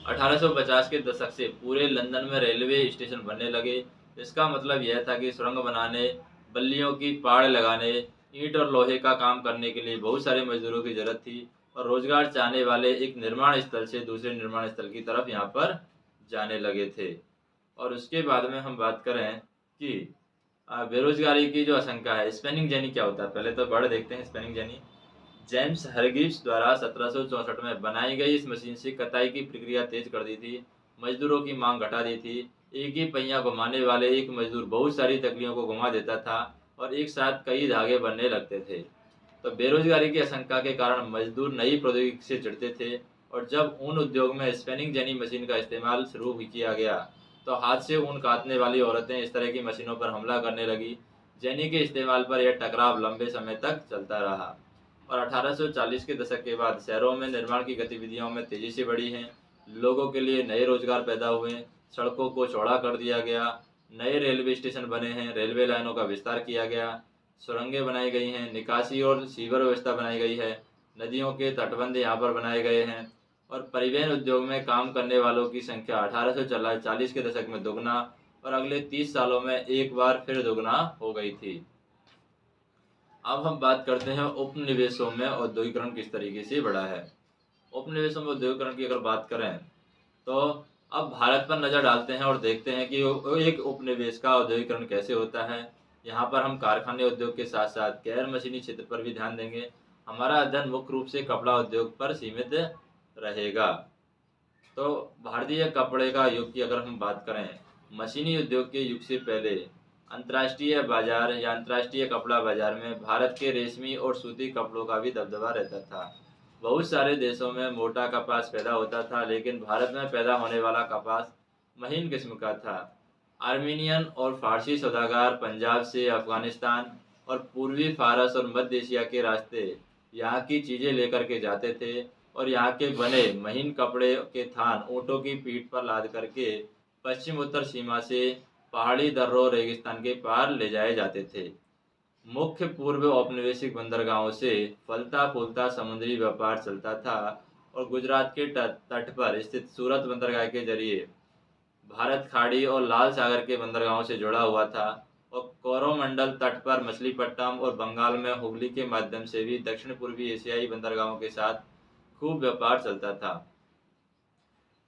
1850 के दशक से पूरे लंदन में रेलवे स्टेशन बनने लगे। इसका मतलब यह था कि सुरंग बनाने, बल्लियों की पाड़ लगाने, ईंट और लोहे का काम करने के लिए बहुत सारे मजदूरों की जरूरत थी, और रोजगार चाहने वाले एक निर्माण स्थल से दूसरे निर्माण स्थल की तरफ यहाँ पर जाने लगे थे। और उसके बाद में हम बात करें कि बेरोजगारी की जो आशंका है, स्पेनिंग जेनी क्या होता है, पहले तो वर्ड देखते हैं स्पेनिंग जेनी। जेम्स हरगिव्स द्वारा 1764 में बनाई गई इस मशीन से कताई की प्रक्रिया तेज कर दी थी, मजदूरों की मांग घटा दी थी। एक ही पहिया घुमाने वाले एक मजदूर बहुत सारी तकलियों को घुमा देता था और एक साथ कई धागे बनने लगते थे। तो बेरोजगारी की आशंका के कारण मजदूर नई प्रौद्योगिकी से जुड़ते थे, और जब ऊन उद्योग में स्पेनिंग जेनी मशीन का इस्तेमाल शुरू किया गया तो हाथ से ऊन काटने वाली औरतें इस तरह की मशीनों पर हमला करने लगी। जेनी के इस्तेमाल पर यह टकराव लंबे समय तक चलता रहा, और 1840 के दशक के बाद शहरों में निर्माण की गतिविधियों में तेजी से बढ़ी हैं। लोगों के लिए नए रोजगार पैदा हुए, सड़कों को चौड़ा कर दिया गया, नए रेलवे स्टेशन बने हैं, रेलवे लाइनों का विस्तार किया गया, सुरंगें बनाई गई हैं, निकासी और सीवर व्यवस्था बनाई गई है, नदियों के तटबंध यहाँ पर बनाए गए हैं, और परिवहन उद्योग में काम करने वालों की संख्या 1840 के दशक में दोगुना और अगले 30 सालों में एक बार फिर दोगुना हो गई थी। अब हम बात करते हैं उपनिवेशों में औद्योगिकरण किस तरीके से बढ़ा है। उपनिवेशों में औद्योगिकरण की अगर बात करें तो अब भारत पर नज़र डालते हैं और देखते हैं कि एक उपनिवेश का औद्योगिकरण कैसे होता है। यहाँ पर हम कारखाने उद्योग के साथ साथ गैर मशीनी क्षेत्र पर भी ध्यान देंगे। हमारा अध्ययन मुख्य रूप से कपड़ा उद्योग पर सीमित रहेगा। तो भारतीय कपड़े का युग की अगर हम बात करें, मशीनी उद्योग के युग से पहले अंतर्राष्ट्रीय बाजार या अंतर्राष्ट्रीय कपड़ा बाजार में भारत के रेशमी और सूती कपड़ों का भी दबदबा रहता था। बहुत सारे देशों में मोटा कपास पैदा होता था, लेकिन भारत में पैदा होने वाला कपास महीन किस्म का था। आर्मीनियन और फारसी सौदागर पंजाब से अफगानिस्तान और पूर्वी फारस और मध्य एशिया के रास्ते यहाँ की चीज़ें लेकर के जाते थे, और यहाँ के बने महीन कपड़े के थान ऊँटों की पीठ पर लाद करके पश्चिम उत्तर सीमा से पहाड़ी दर्रों रेगिस्तान के पार ले जाए जाते थे। मुख्य पूर्व औपनिवेशिक बंदरगाहों से फलता फूलता समुद्री व्यापार चलता था, और गुजरात के तट पर स्थित सूरत बंदरगाह के जरिए भारत खाड़ी और लाल सागर के बंदरगाहों से जुड़ा हुआ था, और कोरोमंडल तट पर मछलीपट्टनम और बंगाल में हुगली के माध्यम से भी दक्षिण पूर्वी एशियाई बंदरगाहों के साथ खूब व्यापार चलता था।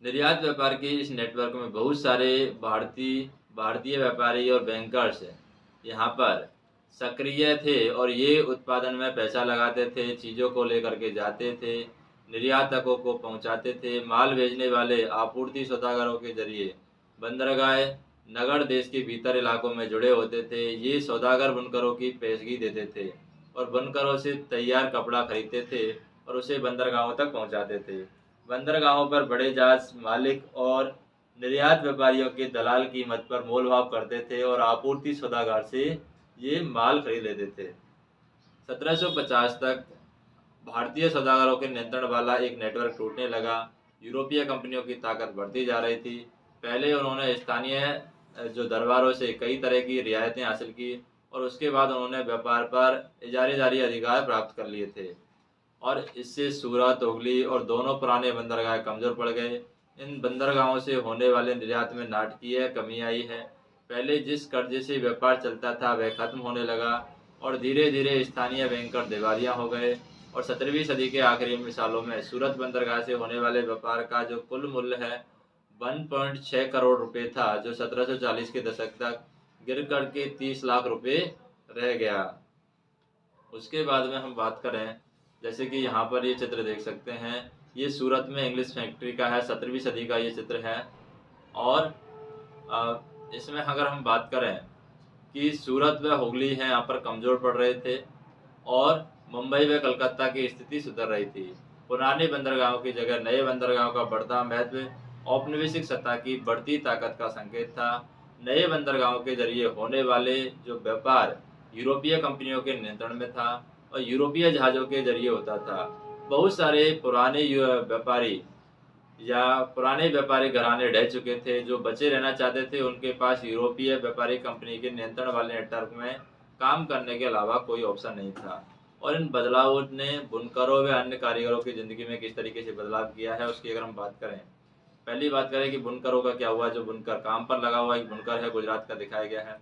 निर्यात व्यापार के इस नेटवर्क में बहुत सारे भारतीय व्यापारी और बैंकर्स यहाँ पर सक्रिय थे, और ये उत्पादन में पैसा लगाते थे, चीज़ों को लेकर के जाते थे, निर्यातकों को पहुँचाते थे। माल भेजने वाले आपूर्ति सौदागरों के जरिए बंदरगाह नगर देश के भीतर इलाकों में जुड़े होते थे। ये सौदागर बुनकरों की पेशगी देते थे और बुनकरों से तैयार कपड़ा खरीदते थे और उसे बंदरगाहों तक पहुँचाते थे। बंदरगाहों पर बड़े जहाज मालिक और निर्यात व्यापारियों के दलाल कीमत पर मोल भाव करते थे और आपूर्ति सौदागर से ये माल खरीद लेते थे। 1750 तक भारतीय सौदागरों के नियंत्रण वाला एक नेटवर्क टूटने लगा। यूरोपीय कंपनियों की ताकत बढ़ती जा रही थी। पहले उन्होंने स्थानीय जो दरबारों से कई तरह की रियायतें हासिल की, और उसके बाद उन्होंने व्यापार पर इजारेदारी अधिकार प्राप्त कर लिए थे, और इससे सूरत हुगली और दोनों पुराने बंदरगाह कमज़ोर पड़ गए। इन बंदरगाहों से होने वाले निर्यात में नाटकीय कमी आई है। पहले जिस कर्जे से व्यापार चलता था वह खत्म होने लगा, और धीरे धीरे स्थानीय बैंकर दिवालिया हो गए। और 17वीं सदी के आखिरी सालों में सूरत बंदरगाह से होने वाले व्यापार का जो कुल मूल्य है 1.6 करोड़ रुपए था, जो 1740 के दशक तक गिर करके 30 लाख रुपए रह गया। उसके बाद में हम बात करें, जैसे कि यहाँ पर ये चित्र देख सकते हैं, ये सूरत में इंग्लिश फैक्ट्री का है, 17वीं सदी का ये चित्र है। और इसमें अगर हम बात करें कि सूरत व हुगली है यहाँ पर कमज़ोर पड़ रहे थे और मुंबई व कलकत्ता की स्थिति सुधर रही थी। पुराने बंदरगाहों की जगह नए बंदरगाहों का बढ़ता महत्व औपनिवेशिक सत्ता की बढ़ती ताकत का संकेत था। नए बंदरगाहों के जरिए होने वाले जो व्यापार यूरोपीय कंपनियों के नियंत्रण में था और यूरोपीय जहाज़ों के जरिए होता था। बहुत सारे पुराने व्यापारी या पुराने व्यापारी घराने ढह चुके थे, जो बचे रहना चाहते थे उनके पास यूरोपीय व्यापारी कंपनी के नियंत्रण वाले नेटवर्क में काम करने के अलावा कोई ऑप्शन नहीं था। और इन बदलावों ने बुनकरों व अन्य कारीगरों की ज़िंदगी में किस तरीके से बदलाव किया है, उसकी अगर हम बात करें, पहली बात करें कि बुनकरों का क्या हुआ। जो बुनकर काम पर लगा हुआ एक बुनकर है, गुजरात का दिखाया गया है।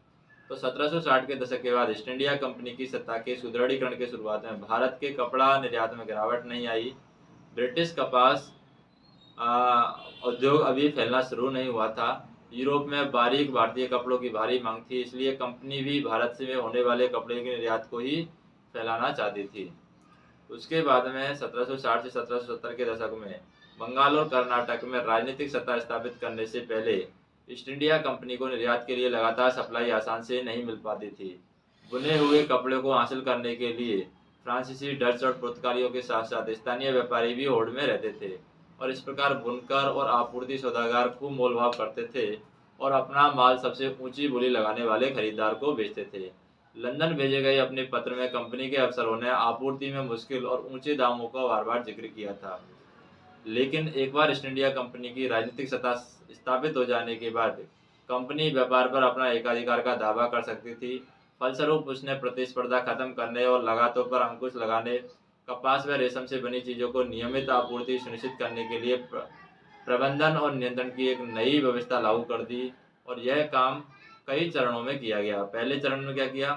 तो 1760 के दशक के बाद ईस्ट इंडिया कंपनी की सत्ता के सुदृढ़ीकरण की शुरुआत में भारत के कपड़ा निर्यात में गिरावट नहीं आई। ब्रिटिश कपास उद्योग अभी फैलना शुरू नहीं हुआ था। यूरोप में बारीक भारतीय कपड़ों की भारी मांग थी, इसलिए कंपनी भी भारत से होने वाले कपड़े के निर्यात को ही फैलाना चाहती थी। उसके बाद में 1760 से 1770 के दशक में बंगाल और कर्नाटक में राजनीतिक सत्ता स्थापित करने से पहले ईस्ट इंडिया कंपनी को निर्यात के लिए लगातार सप्लाई आसान से नहीं मिल पाती थी। बुने हुए कपड़े को हासिल करने के लिए फ्रांसीसी, डच और पुर्तगालियों के साथ साथ स्थानीय व्यापारी भी होड़ में रहते थे और इस प्रकार बुनकर और आपूर्ति सौदागर खूब मोलभाव करते थे और अपना माल सबसे ऊंची बोली लगाने वाले खरीदार को बेचते थे। लंदन भेजे गए अपने पत्र में कंपनी के अफसरों ने आपूर्ति में मुश्किल और ऊंचे दामों का बार बार जिक्र किया था। लेकिन एक बार ईस्ट इंडिया कंपनी की राजनीतिक सत्ता स्थापित हो जाने के बाद कंपनी व्यापार पर अपना एकाधिकार का दावा कर सकती थी। फलस्वरूप उसने प्रतिस्पर्धा खत्म करने और लगातों पर अंकुश लगाने, कपास व रेशम से बनी चीज़ों को नियमित आपूर्ति सुनिश्चित करने के लिए प्रबंधन और नियंत्रण की एक नई व्यवस्था लागू कर दी। और यह काम कई चरणों में किया गया। पहले चरण में क्या किया,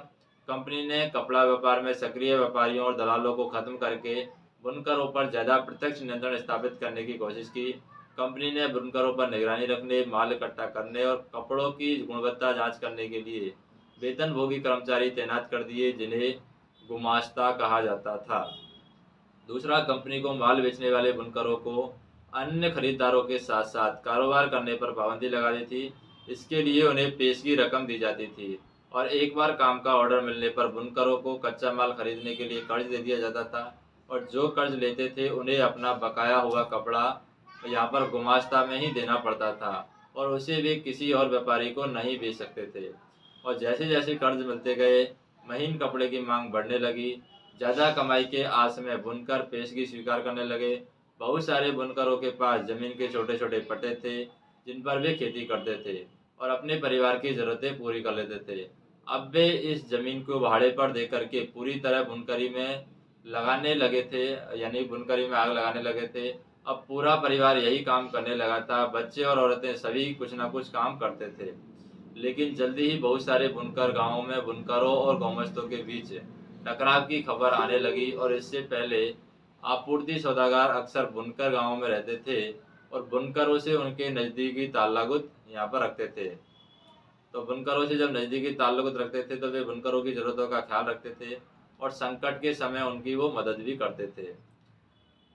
कंपनी ने कपड़ा व्यापार में सक्रिय व्यापारियों और दलालों को खत्म करके बुनकरों पर ज़्यादा प्रत्यक्ष नियंत्रण स्थापित करने की कोशिश की। कंपनी ने बुनकरों पर निगरानी रखने, माल इकट्ठा करने और कपड़ों की गुणवत्ता जांच करने के लिए वेतनभोगी कर्मचारी तैनात कर दिए, जिन्हें गुमास्ता कहा जाता था। दूसरा, कंपनी को माल बेचने वाले बुनकरों को अन्य खरीदारों के साथ साथ कारोबार करने पर पाबंदी लगा दी थी। इसके लिए उन्हें पेशगी रकम दी जाती थी और एक बार काम का ऑर्डर मिलने पर बुनकरों को कच्चा माल खरीदने के लिए कर्ज दे दिया जाता था और जो कर्ज लेते थे उन्हें अपना बकाया हुआ कपड़ा यहाँ पर गुमास्ता में ही देना पड़ता था और उसे वे किसी और व्यापारी को नहीं बेच सकते थे। और जैसे जैसे कर्ज मिलते गए, महीन कपड़े की मांग बढ़ने लगी। ज़्यादा कमाई के आस में बुनकर पेशगी स्वीकार करने लगे। बहुत सारे बुनकरों के पास जमीन के छोटे छोटे पट्टे थे, जिन पर वे खेती करते थे और अपने परिवार की ज़रूरतें पूरी कर लेते थे। अब वे इस जमीन को भाड़े पर दे करके पूरी तरह बुनकरी में लगाने लगे थे, यानी बुनकरी में आग लगाने लगे थे। अब पूरा परिवार यही काम करने लगा था। बच्चे और औरतें सभी कुछ ना कुछ काम करते थे। लेकिन जल्दी ही बहुत सारे बुनकर गांवों में बुनकरों और गौमस्तों के बीच टकराव की खबर आने लगी और इससे पहले आपूर्ति सौदागर अक्सर बुनकर गांवों में रहते थे और बुनकरों से उनके नज़दीकी ताल्लुक यहाँ पर रखते थे। तो बुनकरों से जब नज़दीकी ताल्लुक रखते थे तो वे बुनकरों की ज़रूरतों का ख्याल रखते थे और संकट के समय उनकी वो मदद भी करते थे।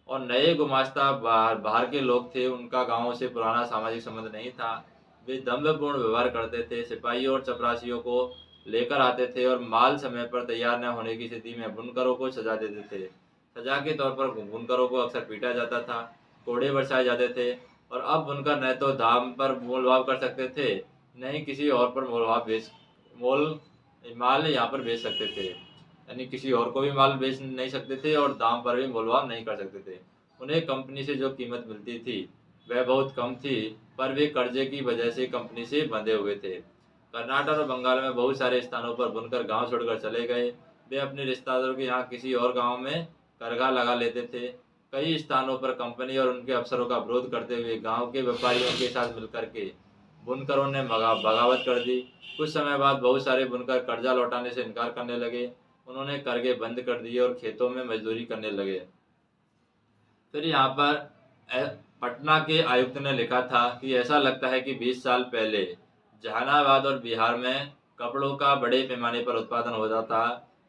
और नए गुमास्ता बाहर के लोग थे, उनका गाँवों से पुराना सामाजिक संबंध नहीं था। वे दम्भपूर्ण व्यवहार करते थे, सिपाहियों और चपरासियों को लेकर आते थे और माल समय पर तैयार न होने की स्थिति में बुनकरों को सजा देते थे। सजा के तौर पर बुनकरों को अक्सर पीटा जाता था, कोड़े बरसाए जाते थे और अब बुनकर न तो दाम पर मोलभाव कर सकते थे, न ही किसी और पर माल यहाँ पर बेच सकते थे, यानी किसी और को भी माल बेच नहीं सकते थे और दाम पर भी मोलभाव नहीं कर सकते थे। उन्हें कंपनी से जो कीमत मिलती थी वह बहुत कम थी, पर वे कर्जे की वजह से कंपनी से बंधे हुए थे। कर्नाटक और बंगाल में बहुत सारे स्थानों पर बुनकर गांव छोड़कर चले गए। वे अपने रिश्तेदारों के यहाँ किसी और गांव में करगा लगा लेते थे। कई स्थानों पर कंपनी और उनके अफसरों का विरोध करते हुए गांव के व्यापारियों के साथ मिलकर के बुनकरों ने बगावत कर दी। कुछ समय बाद बहुत सारे बुनकर कर्जा लौटाने से इनकार करने लगे। उन्होंने करगे बंद कर दिए और खेतों में मजदूरी करने लगे। फिर यहाँ पर पटना के आयुक्त ने लिखा था कि ऐसा लगता है कि 20 साल पहले जहानाबाद और बिहार में कपड़ों का बड़े पैमाने पर उत्पादन होता था।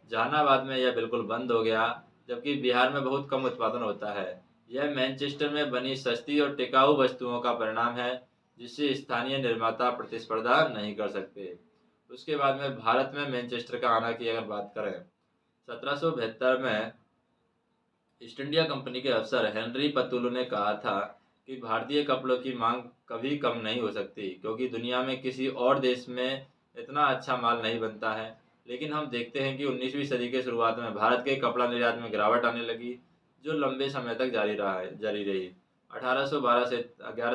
जहानाबाद में यह बिल्कुल बंद हो गया, जबकि बिहार में बहुत कम उत्पादन होता है। यह मैनचेस्टर में बनी सस्ती और टिकाऊ वस्तुओं का परिणाम है, जिससे स्थानीय निर्माता प्रतिस्पर्धा नहीं कर सकते। उसके बाद में भारत में मैनचेस्टर का आना की अगर बात करें, 1772 में ईस्ट इंडिया कंपनी के अफसर हेनरी पतुलू ने कहा था कि भारतीय कपड़ों की मांग कभी कम नहीं हो सकती, क्योंकि दुनिया में किसी और देश में इतना अच्छा माल नहीं बनता है। लेकिन हम देखते हैं कि 19वीं सदी के शुरुआत में भारत के कपड़ा निर्यात में गिरावट आने लगी, जो लंबे समय तक जारी रही। 1812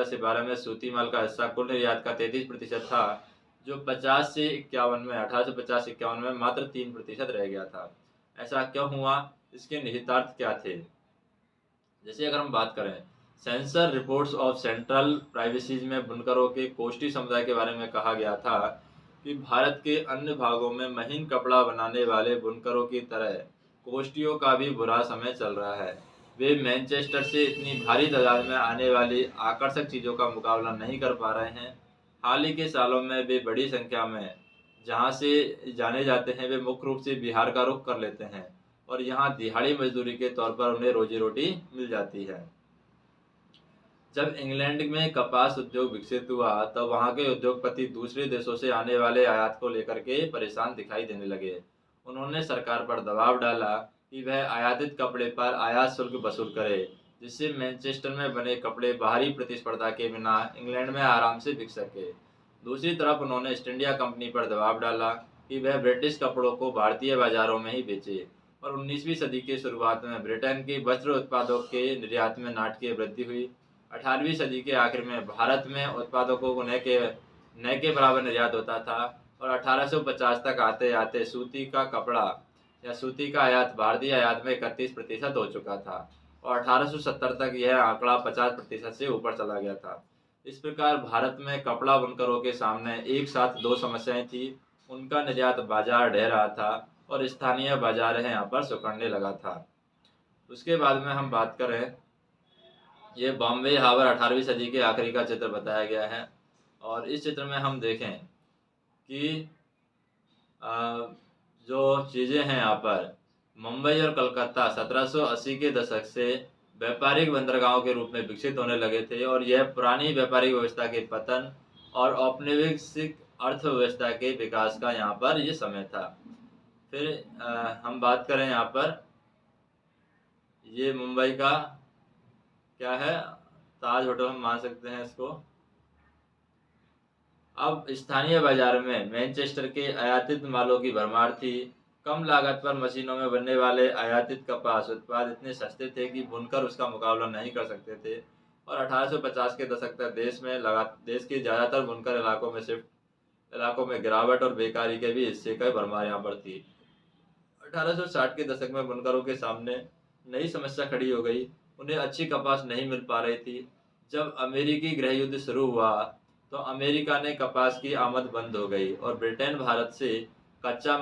से 11 में सूती माल का हिस्सा कुल निर्यात का 33% था, जो 50 से 51 में 1850 से 51 में मात्र 3% रह गया था। ऐसा क्यों हुआ? इसके निहितार्थ क्या थे? जैसे अगर हम बात करें, sensor reports of central privacies में बुनकरों के कोष्टी समुदाय के बारे में कहा गया था कि भारत के अन्य भागों में महीन कपड़ा बनाने वाले बुनकरों की तरह कोष्टियों का भी बुरा समय चल रहा है। वे मैनचेस्टर से इतनी भारी तादाद में आने वाली आकर्षक चीज़ों का मुकाबला नहीं कर पा रहे हैं। हाल ही के सालों में वे बड़ी संख्या में जहाँ से जाने जाते हैं, वे मुख्य रूप से बिहार का रुख कर लेते हैं और यहाँ दिहाड़ी मजदूरी के तौर पर उन्हें रोजी रोटी मिल जाती है। जब इंग्लैंड में कपास उद्योग विकसित हुआ, तब वहाँ के उद्योगपति दूसरे देशों से आने वाले आयात को लेकर के परेशान दिखाई देने लगे। उन्होंने सरकार पर दबाव डाला कि वह आयातित कपड़े पर आयात शुल्क वसूल करे, जिससे मैनचेस्टर में बने कपड़े बाहरी प्रतिस्पर्धा के बिना इंग्लैंड में आराम से बिक सके। दूसरी तरफ उन्होंने ईस्ट इंडिया कंपनी पर दबाव डाला कि वह ब्रिटिश कपड़ों को भारतीय बाजारों में ही बेचे, और 19वीं सदी के शुरुआत में ब्रिटेन के वस्त्र उत्पादों के निर्यात में नाटकीय वृद्धि हुई। 18वीं सदी के आखिर में भारत में उत्पादकों को न के बराबर निर्यात होता था, और 1850 तक आते आते सूती का कपड़ा या सूती का आयात भारतीय आयात में 31% हो चुका था, और 1870 तक यह आंकड़ा 50% से ऊपर चला गया था। इस प्रकार भारत में कपड़ा बुनकरों के सामने एक साथ दो समस्याएं थी। उनका निर्यात बाजार ढह रहा था और स्थानीय बाजार है यहाँ पर सुकड़ने लगा था। उसके बाद में हम बात करें, ये बॉम्बे हार्बर 18वीं सदी के आखिरी का चित्र बताया गया है, और इस चित्र में हम देखें कि जो चीज़ें हैं यहाँ पर, मुंबई और कलकत्ता 1780 के दशक से व्यापारिक बंदरगाहों के रूप में विकसित होने लगे थे, और यह पुरानी व्यापारिक व्यवस्था के पतन और औपनिवेशिक अर्थव्यवस्था के विकास का यहाँ पर ये समय था। फिर हम बात करें यहाँ पर, ये मुंबई का क्या है, ताज होटल हम मान सकते हैं इसको। अब स्थानीय बाजार में मैनचेस्टर के आयातित मालों की भरमार थी। कम लागत पर मशीनों में बनने वाले आयातित कपास उत्पाद इतने सस्ते थे कि बुनकर उसका मुकाबला नहीं कर सकते थे, और 1850 के दशक तक देश के ज़्यादातर बुनकर इलाकों में गिरावट और बेकारी के भी हिस्से का भरमार यहाँ पर थी। 1860 के दशक में बुनकरों के सामने नई समस्या खड़ी हो गई। उन्हें अच्छी कपास नहीं मिल पा रही थी। जब अमेरिकी गृह युद्ध शुरू हुआ, तो अमेरिका ने कपास की आमद बंद हो गई, और ब्रिटेन है भारत से कच्चा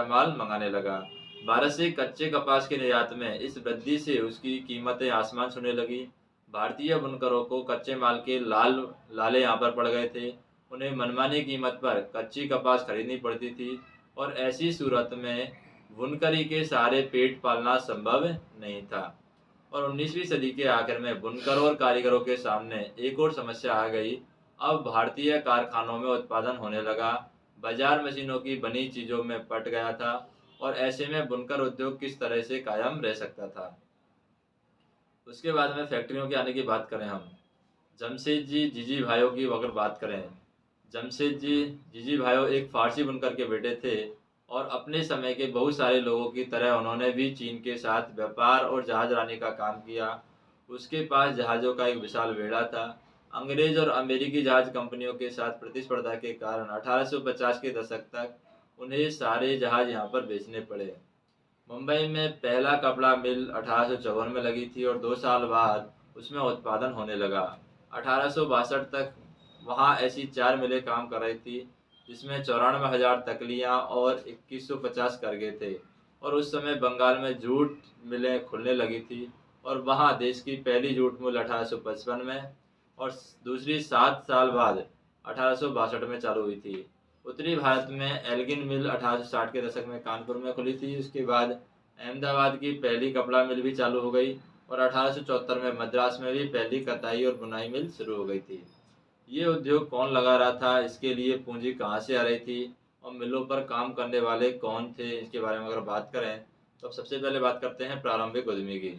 माल मंगाने लगा। भारत से कच्चे कपास के निर्यात में इस वृद्धि से उसकी कीमतें आसमान छूने लगी। भारतीय बुनकरों को कच्चे माल के लाले यहाँ पर पड़ गए थे। उन्हें मनमानी कीमत पर कच्ची कपास खरीदनी पड़ती थी, और ऐसी सूरत में बुनकरी के सहारे पेट पालना संभव नहीं था। और 19वीं सदी के आखिर में बुनकरों और कारीगरों के सामने एक और समस्या आ गई। अब भारतीय कारखानों में उत्पादन होने लगा, बाजार मशीनों की बनी चीज़ों में पट गया था, और ऐसे में बुनकर उद्योग किस तरह से कायम रह सकता था। उसके बाद में फैक्ट्रियों के आने की बात करें, हम जमशेदजी जीजीभाई की अगर बात करें, जमशेदजी जीजीभाई एक फारसी बुनकर के बेटे थे, और अपने समय के बहुत सारे लोगों की तरह उन्होंने भी चीन के साथ व्यापार और जहाजरानी का काम किया। उसके पास जहाज़ों का एक विशाल बेड़ा था। अंग्रेज और अमेरिकी जहाज कंपनियों के साथ प्रतिस्पर्धा के कारण 1850 के दशक तक उन्हें सारे जहाज यहाँ पर बेचने पड़े। मुंबई में पहला कपड़ा मिल 1854 में लगी थी, और 2 साल बाद उसमें उत्पादन होने लगा। 1862 तक वहाँ ऐसी 4 मिलें काम कर रही थी। जिसमें 94,000 तकलियाँ और 2150 करघे थे। और उस समय बंगाल में जूट मिलें खुलने लगी थी और वहाँ देश की पहली जूट मिल 1855 में और दूसरी 7 साल बाद 1862 में चालू हुई थी। उत्तरी भारत में एल्गिन मिल 1860 के दशक में कानपुर में खुली थी। उसके बाद अहमदाबाद की पहली कपड़ा मिल भी चालू हो गई और 1874 में मद्रास में भी पहली कताई और बुनाई मिल शुरू हो गई थी। ये उद्योग कौन लगा रहा था, इसके लिए पूंजी कहाँ से आ रही थी और मिलों पर काम करने वाले कौन थे, इसके बारे में अगर बात करें तो सबसे पहले बात करते हैं प्रारंभिक उद्यमी की।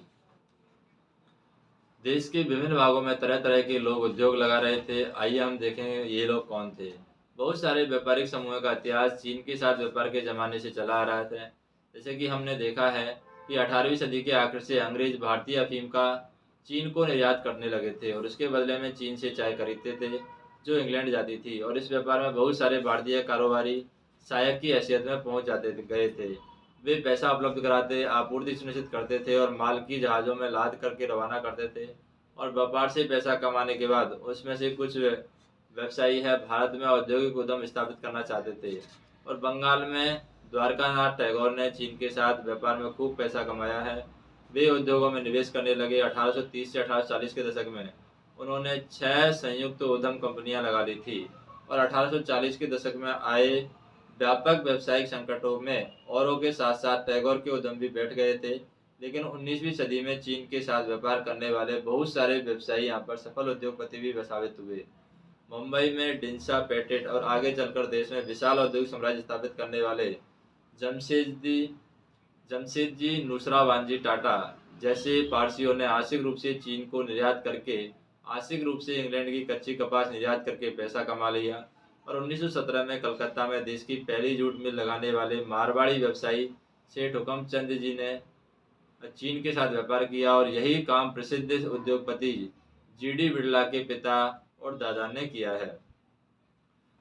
देश के विभिन्न भागों में तरह तरह के लोग उद्योग लगा रहे थे। आइए हम देखें ये लोग कौन थे। बहुत सारे व्यापारिक समूहों का इतिहास चीन के साथ व्यापार के जमाने से चला आ रहा था। जैसे कि हमने देखा है कि 18वीं सदी के आखिर से अंग्रेज भारतीय अफीम का चीन को निर्यात करने लगे थे और उसके बदले में चीन से चाय खरीदते थे जो इंग्लैंड जाती थी। और इस व्यापार में बहुत सारे भारतीय कारोबारी सहायक की हैसियत में पहुंच जाते गए थे। वे पैसा उपलब्ध कराते, आपूर्ति सुनिश्चित करते थे और माल की जहाज़ों में लाद करके रवाना करते थे। और व्यापार से पैसा कमाने के बाद उसमें से कुछ व्यवसायी है भारत में औद्योगिक उद्यम स्थापित करना चाहते थे। और बंगाल में द्वारकानाथ टैगोर ने चीन के साथ व्यापार में खूब पैसा कमाया है। वे उद्योगों में निवेश करने लगे। 1830 से 1840 के दशक में उन्होंने 6 संयुक्त उद्यम कंपनियां लगा ली थी और 1840 के दशक में आए व्यापक व्यावसायिक संकटों में औरों के साथ साथ टैगोर के उद्यम भी बैठ गए थे। लेकिन 19वीं सदी में चीन के साथ व्यापार करने वाले बहुत सारे व्यवसायी यहाँ पर सफल उद्योगपति भी साबित हुए। मुंबई में डिंसा पेटेंट और आगे चलकर देश में विशाल औद्योगिक साम्राज्य स्थापित करने वाले जमशेदजी जमशेदजी नुसरावानजी टाटा जैसे पारसियों ने आंशिक रूप से चीन को निर्यात करके आंशिक रूप से इंग्लैंड की कच्ची कपास निर्यात करके पैसा कमा लिया। और 1917 में कलकत्ता में देश की पहली जूट मिल लगाने वाले मारवाड़ी व्यवसायी सेठ हुकमचंद जी ने चीन के साथ व्यापार किया और यही काम प्रसिद्ध उद्योगपति जीडी बिड़ला के पिता और दादा ने किया है।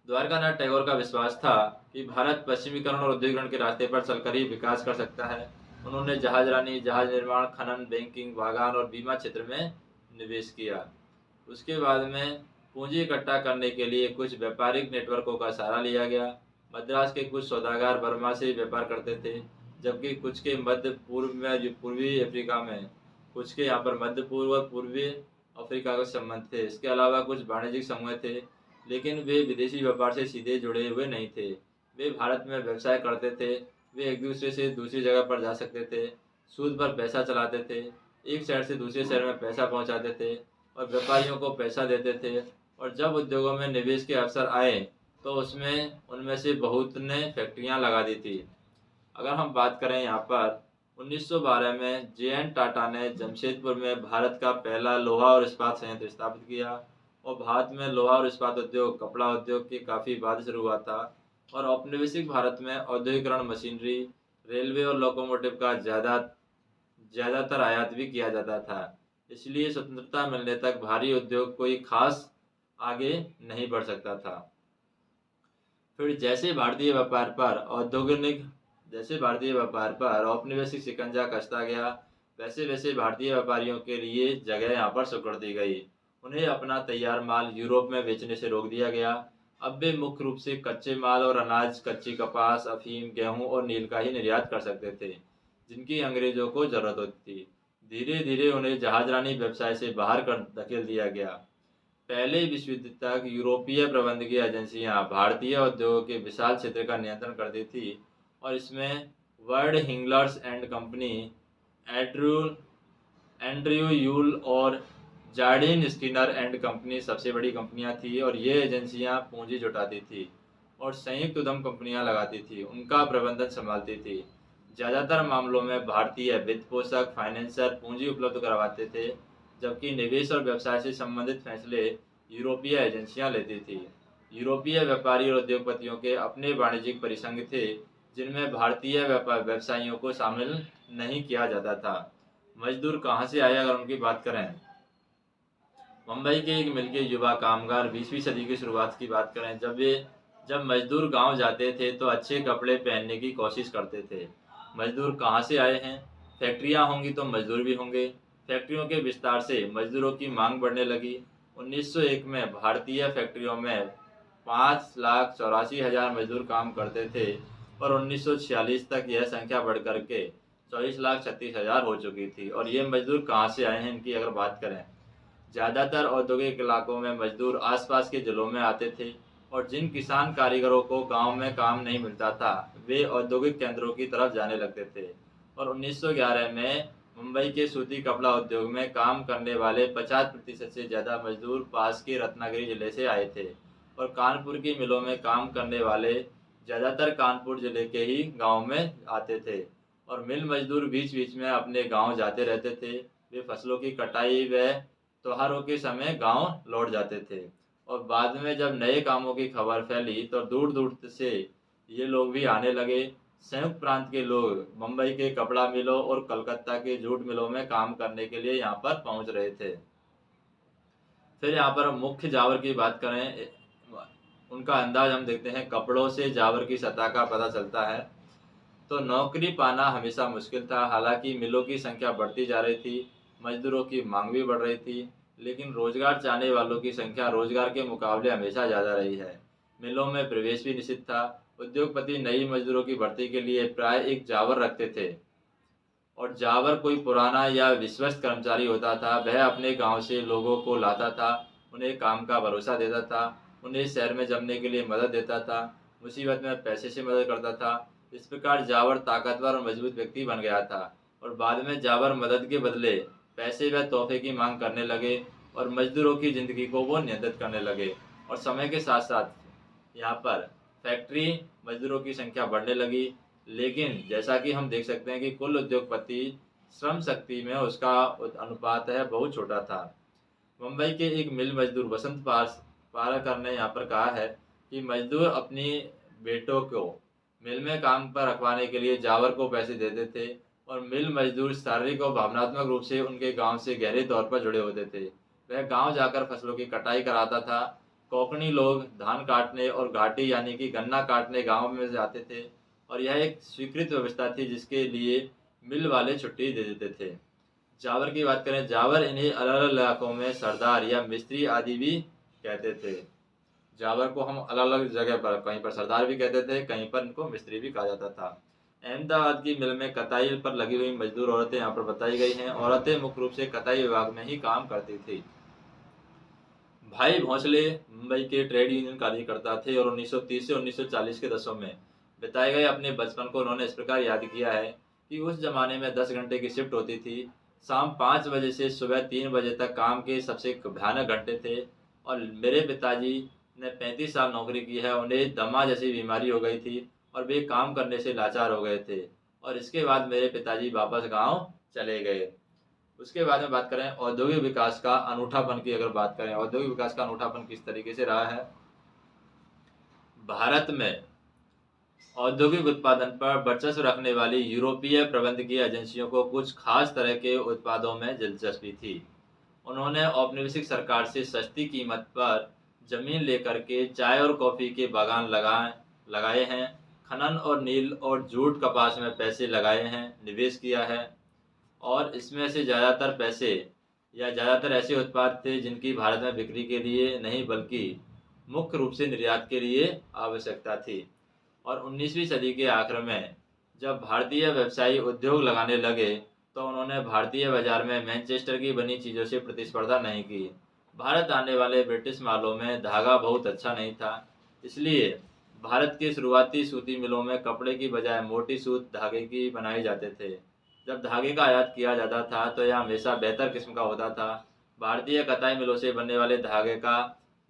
द्वारकानाथ टैगोर का विश्वास था कि भारत पश्चिमीकरण और औद्योगिकरण के रास्ते पर चलकर ही विकास कर सकता है। उन्होंने जहाजरानी, जहाज निर्माण, खनन, बैंकिंग, बागान और बीमा क्षेत्र में निवेश किया। उसके बाद में पूंजी इकट्ठा करने के लिए कुछ व्यापारिक नेटवर्कों का सहारा लिया गया। मद्रास के कुछ सौदागर बर्मा से व्यापार करते थे, जबकि कुछ के मध्य पूर्व में पूर्वी अफ्रीका में, कुछ के यहाँ पर मध्य पूर्व और पूर्वी अफ्रीका का संबंध थे। इसके अलावा कुछ वाणिज्यिक समूह थे, लेकिन वे विदेशी व्यापार से सीधे जुड़े हुए नहीं थे। वे भारत में व्यवसाय करते थे। वे एक दूसरे से दूसरी जगह पर जा सकते थे, सूद पर पैसा चलाते थे, एक शहर से दूसरे शहर में पैसा पहुंचाते थे और व्यापारियों को पैसा देते थे। और जब उद्योगों में निवेश के अवसर आए तो उनमें से बहुत ने फैक्ट्रियां लगा दी थी। अगर हम बात करें यहाँ पर 1912 में जे.एन. टाटा ने जमशेदपुर में भारत का पहला लोहा और इस्पात संयंत्र स्थापित किया। और भारत में लोहा और इस्पात उद्योग कपड़ा उद्योग के काफ़ी बाद शुरू हुआ था। और औपनिवेशिक भारत में औद्योगिकरण, मशीनरी, रेलवे और लोकोमोटिव का ज़्यादातर आयात भी किया जाता था। इसलिए स्वतंत्रता मिलने तक भारी उद्योग कोई खास आगे नहीं बढ़ सकता था। फिर जैसे भारतीय व्यापार पर औपनिवेशिक शिकंजा कसता गया, वैसे वैसे भारतीय व्यापारियों के लिए जगह यहाँ पर सुकर दी गई। उन्हें अपना तैयार माल यूरोप में बेचने से रोक दिया गया। अब वे मुख्य रूप से कच्चे माल और अनाज, कच्ची कपास, अफीम, गेहूं और नील का ही निर्यात कर सकते थे, जिनकी अंग्रेजों को जरूरत होती थी। धीरे धीरे उन्हें जहाजरानी व्यवसाय से बाहर कर धकेल दिया गया। पहले विश्व युद्ध तक यूरोपीय प्रबंधकीय एजेंसियां भारतीय उद्योगों के विशाल क्षेत्र का नियंत्रण करती थी और इसमें Bird Heilgers and company, Andrew Yule और जार्डिन स्किनर एंड कंपनी सबसे बड़ी कंपनियां थी। और ये एजेंसियां पूंजी जुटाती थी और संयुक्त उद्यम कंपनियां लगाती थी, उनका प्रबंधन संभालती थी। ज़्यादातर मामलों में भारतीय वित्त पोषक फाइनेंसर पूंजी उपलब्ध करवाते थे, जबकि निवेश और व्यवसाय से संबंधित फैसले यूरोपीय एजेंसियां लेती थी। यूरोपीय व्यापारी और उद्योगपतियों के अपने वाणिज्यिक परिसंघ थे, जिनमें भारतीय व्यवसायियों को शामिल नहीं किया जाता था। मजदूर कहाँ से आए, अगर उनकी बात करें, मुंबई के एक मिल के युवा कामगार 20वीं सदी की शुरुआत की बात करें, जब मजदूर गांव जाते थे तो अच्छे कपड़े पहनने की कोशिश करते थे। मजदूर कहाँ से आए हैं? फैक्ट्रियाँ होंगी तो मजदूर भी होंगे। फैक्ट्रियों के विस्तार से मजदूरों की मांग बढ़ने लगी। 1901 में भारतीय फैक्ट्रियों में 5,84,000 मजदूर काम करते थे और 1946 तक यह संख्या बढ़ कर के 24,36,000 हो चुकी थी। और ये मजदूर कहाँ से आए हैं, इनकी अगर बात करें, ज़्यादातर औद्योगिक इलाकों में मजदूर आसपास के जिलों में आते थे और जिन किसान कारीगरों को गांव में काम नहीं मिलता था वे औद्योगिक केंद्रों की तरफ जाने लगते थे। और 1911 में मुंबई के सूती कपड़ा उद्योग में काम करने वाले 50% से ज़्यादा मजदूर पास के रत्नागिरी जिले से आए थे और कानपुर की मिलों में काम करने वाले ज़्यादातर कानपुर जिले के ही गाँव में आते थे। और मिल मजदूर बीच बीच में अपने गाँव जाते रहते थे। वे फसलों की कटाई व त्योहारों के समय गांव लौट जाते थे। और बाद में जब नए कामों की खबर फैली तो दूर दूर से ये लोग भी आने लगे। संयुक्त प्रांत के लोग मुंबई के कपड़ा मिलों और कलकत्ता के जूट मिलों में काम करने के लिए यहाँ पर पहुँच रहे थे। फिर यहाँ पर मुख्य जावर की बात करें, उनका अंदाज हम देखते हैं। कपड़ों से जावर की सतह का पता चलता है। तो नौकरी पाना हमेशा मुश्किल था। हालांकि मिलों की संख्या बढ़ती जा रही थी, मजदूरों की मांग भी बढ़ रही थी, लेकिन रोजगार चाहने वालों की संख्या रोजगार के मुकाबले हमेशा ज़्यादा रही है। मिलों में प्रवेश भी निषिद्ध था। उद्योगपति नई मजदूरों की भर्ती के लिए प्राय एक जावर रखते थे और जावर कोई पुराना या विश्वस्त कर्मचारी होता था। वह अपने गांव से लोगों को लाता था, उन्हें काम का भरोसा देता था, उन्हें शहर में जमने के लिए मदद देता था, मुसीबत में पैसे से मदद करता था। इस प्रकार जावर ताकतवर और मजबूत व्यक्ति बन गया था। और बाद में जावर मदद के बदले पैसे व तोहफे की मांग करने लगे और मजदूरों की जिंदगी को वो नियंत्रित करने लगे। और समय के साथ साथ यहाँ पर फैक्ट्री मजदूरों की संख्या बढ़ने लगी। लेकिन जैसा कि हम देख सकते हैं कि कुल उद्योगपति श्रम शक्ति में उसका अनुपात है बहुत छोटा था। मुंबई के एक मिल मजदूर वसंत पारकर ने यहाँ पर कहा है कि मजदूर अपनी बेटों को मिल में काम पर रखवाने के लिए जावर को पैसे देते थे और मिल मजदूर शारीरिक और भावनात्मक रूप से उनके गांव से गहरे तौर पर जुड़े होते थे। वह गांव जाकर फसलों की कटाई कराता था। कोंकणी लोग धान काटने और घाटी यानी कि गन्ना काटने गांव में जाते थे और यह एक स्वीकृत व्यवस्था थी जिसके लिए मिल वाले छुट्टी दे देते थे। जावर की बात करें, जावर इन्हें अलग अलग इलाकों में सरदार या मिस्त्री आदि भी कहते थे। जावर को हम अलग अलग जगह पर, कहीं पर सरदार भी कहते थे, कहीं पर इनको मिस्त्री भी कहा जाता था। अहमदाबाद की मिल में कताई पर लगी हुई मजदूर औरतें यहाँ पर बताई गई हैं। औरतें मुख्य रूप से कताई विभाग में ही काम करती थी। भाई भोंसले मुंबई के ट्रेड यूनियन कार्यकर्ता थे और 1930 से 1940 के दशकों में बिताए गए अपने बचपन को उन्होंने इस प्रकार याद किया है कि उस जमाने में 10 घंटे की शिफ्ट होती थी। शाम 5 बजे से सुबह 3 बजे तक काम के सबसे भयानक घंटे थे। और मेरे पिताजी ने 35 साल नौकरी की है, उन्हें दमा जैसी बीमारी हो गई थी और वे काम करने से लाचार हो गए थे। और इसके बाद मेरे पिताजी वापस गाँव चले गए। उसके बाद में बात करें औद्योगिक विकास का अनूठापन की, अगर बात करें औद्योगिक विकास का अनूठापन किस तरीके से रहा है। भारत में औद्योगिक उत्पादन पर वर्चस्व रखने वाली यूरोपीय प्रबंधकीय एजेंसियों को कुछ खास तरह के उत्पादों में दिलचस्पी थी। उन्होंने औपनिवेशिक सरकार से सस्ती कीमत पर जमीन लेकर के चाय और कॉफ़ी के बागान लगाए हैं। खनन और नील और जूट कपास में पैसे लगाए हैं, निवेश किया है। और इसमें से ज़्यादातर पैसे या ज़्यादातर ऐसे उत्पाद थे जिनकी भारत में बिक्री के लिए नहीं बल्कि मुख्य रूप से निर्यात के लिए आवश्यकता थी। और 19वीं सदी के आखिर में जब भारतीय व्यवसायी उद्योग लगाने लगे तो उन्होंने भारतीय बाजार में मैनचेस्टर की बनी चीज़ों से प्रतिस्पर्धा नहीं की। भारत आने वाले ब्रिटिश मालों में धागा बहुत अच्छा नहीं था, इसलिए भारत के शुरुआती सूती मिलों में कपड़े की बजाय मोटी सूत धागे की बनाए जाते थे। जब धागे का आयात किया जाता था तो यह हमेशा बेहतर किस्म का होता था। भारतीय कताई मिलों से बनने वाले धागे का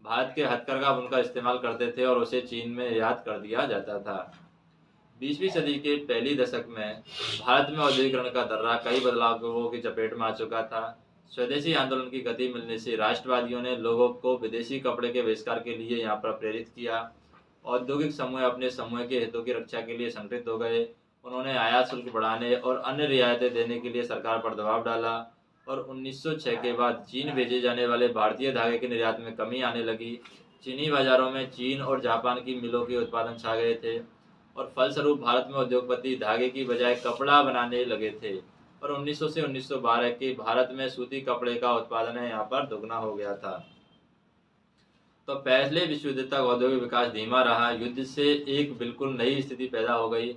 भारत के हथकरघा बुनकर इस्तेमाल करते थे और उसे चीन में निर्यात कर दिया जाता था। 20वीं सदी के पहली दशक में भारत में औद्योगिकरण का दर्रा कई बदलावों की चपेट में आ चुका था। स्वदेशी आंदोलन की गति मिलने से राष्ट्रवादियों ने लोगों को विदेशी कपड़े के बहिष्कार के लिए यहाँ पर प्रेरित किया। औद्योगिक समूह अपने समूह के हितों की रक्षा के लिए संगठित हो गए। उन्होंने आयात शुल्क बढ़ाने और अन्य रियायतें देने के लिए सरकार पर दबाव डाला। और 1906 के बाद चीन भेजे जाने वाले भारतीय धागे के निर्यात में कमी आने लगी। चीनी बाजारों में चीन और जापान की मिलों के उत्पादन छा गए थे और फलस्वरूप भारत में उद्योगपति धागे की बजाय कपड़ा बनाने लगे थे। और 1900 से 1912 के भारत में सूती कपड़े का उत्पादन यहाँ पर दोगुना हो गया था। तो पहले विश्व युद्ध तक औद्योगिक विकास धीमा रहा। युद्ध से एक बिल्कुल नई स्थिति पैदा हो गई।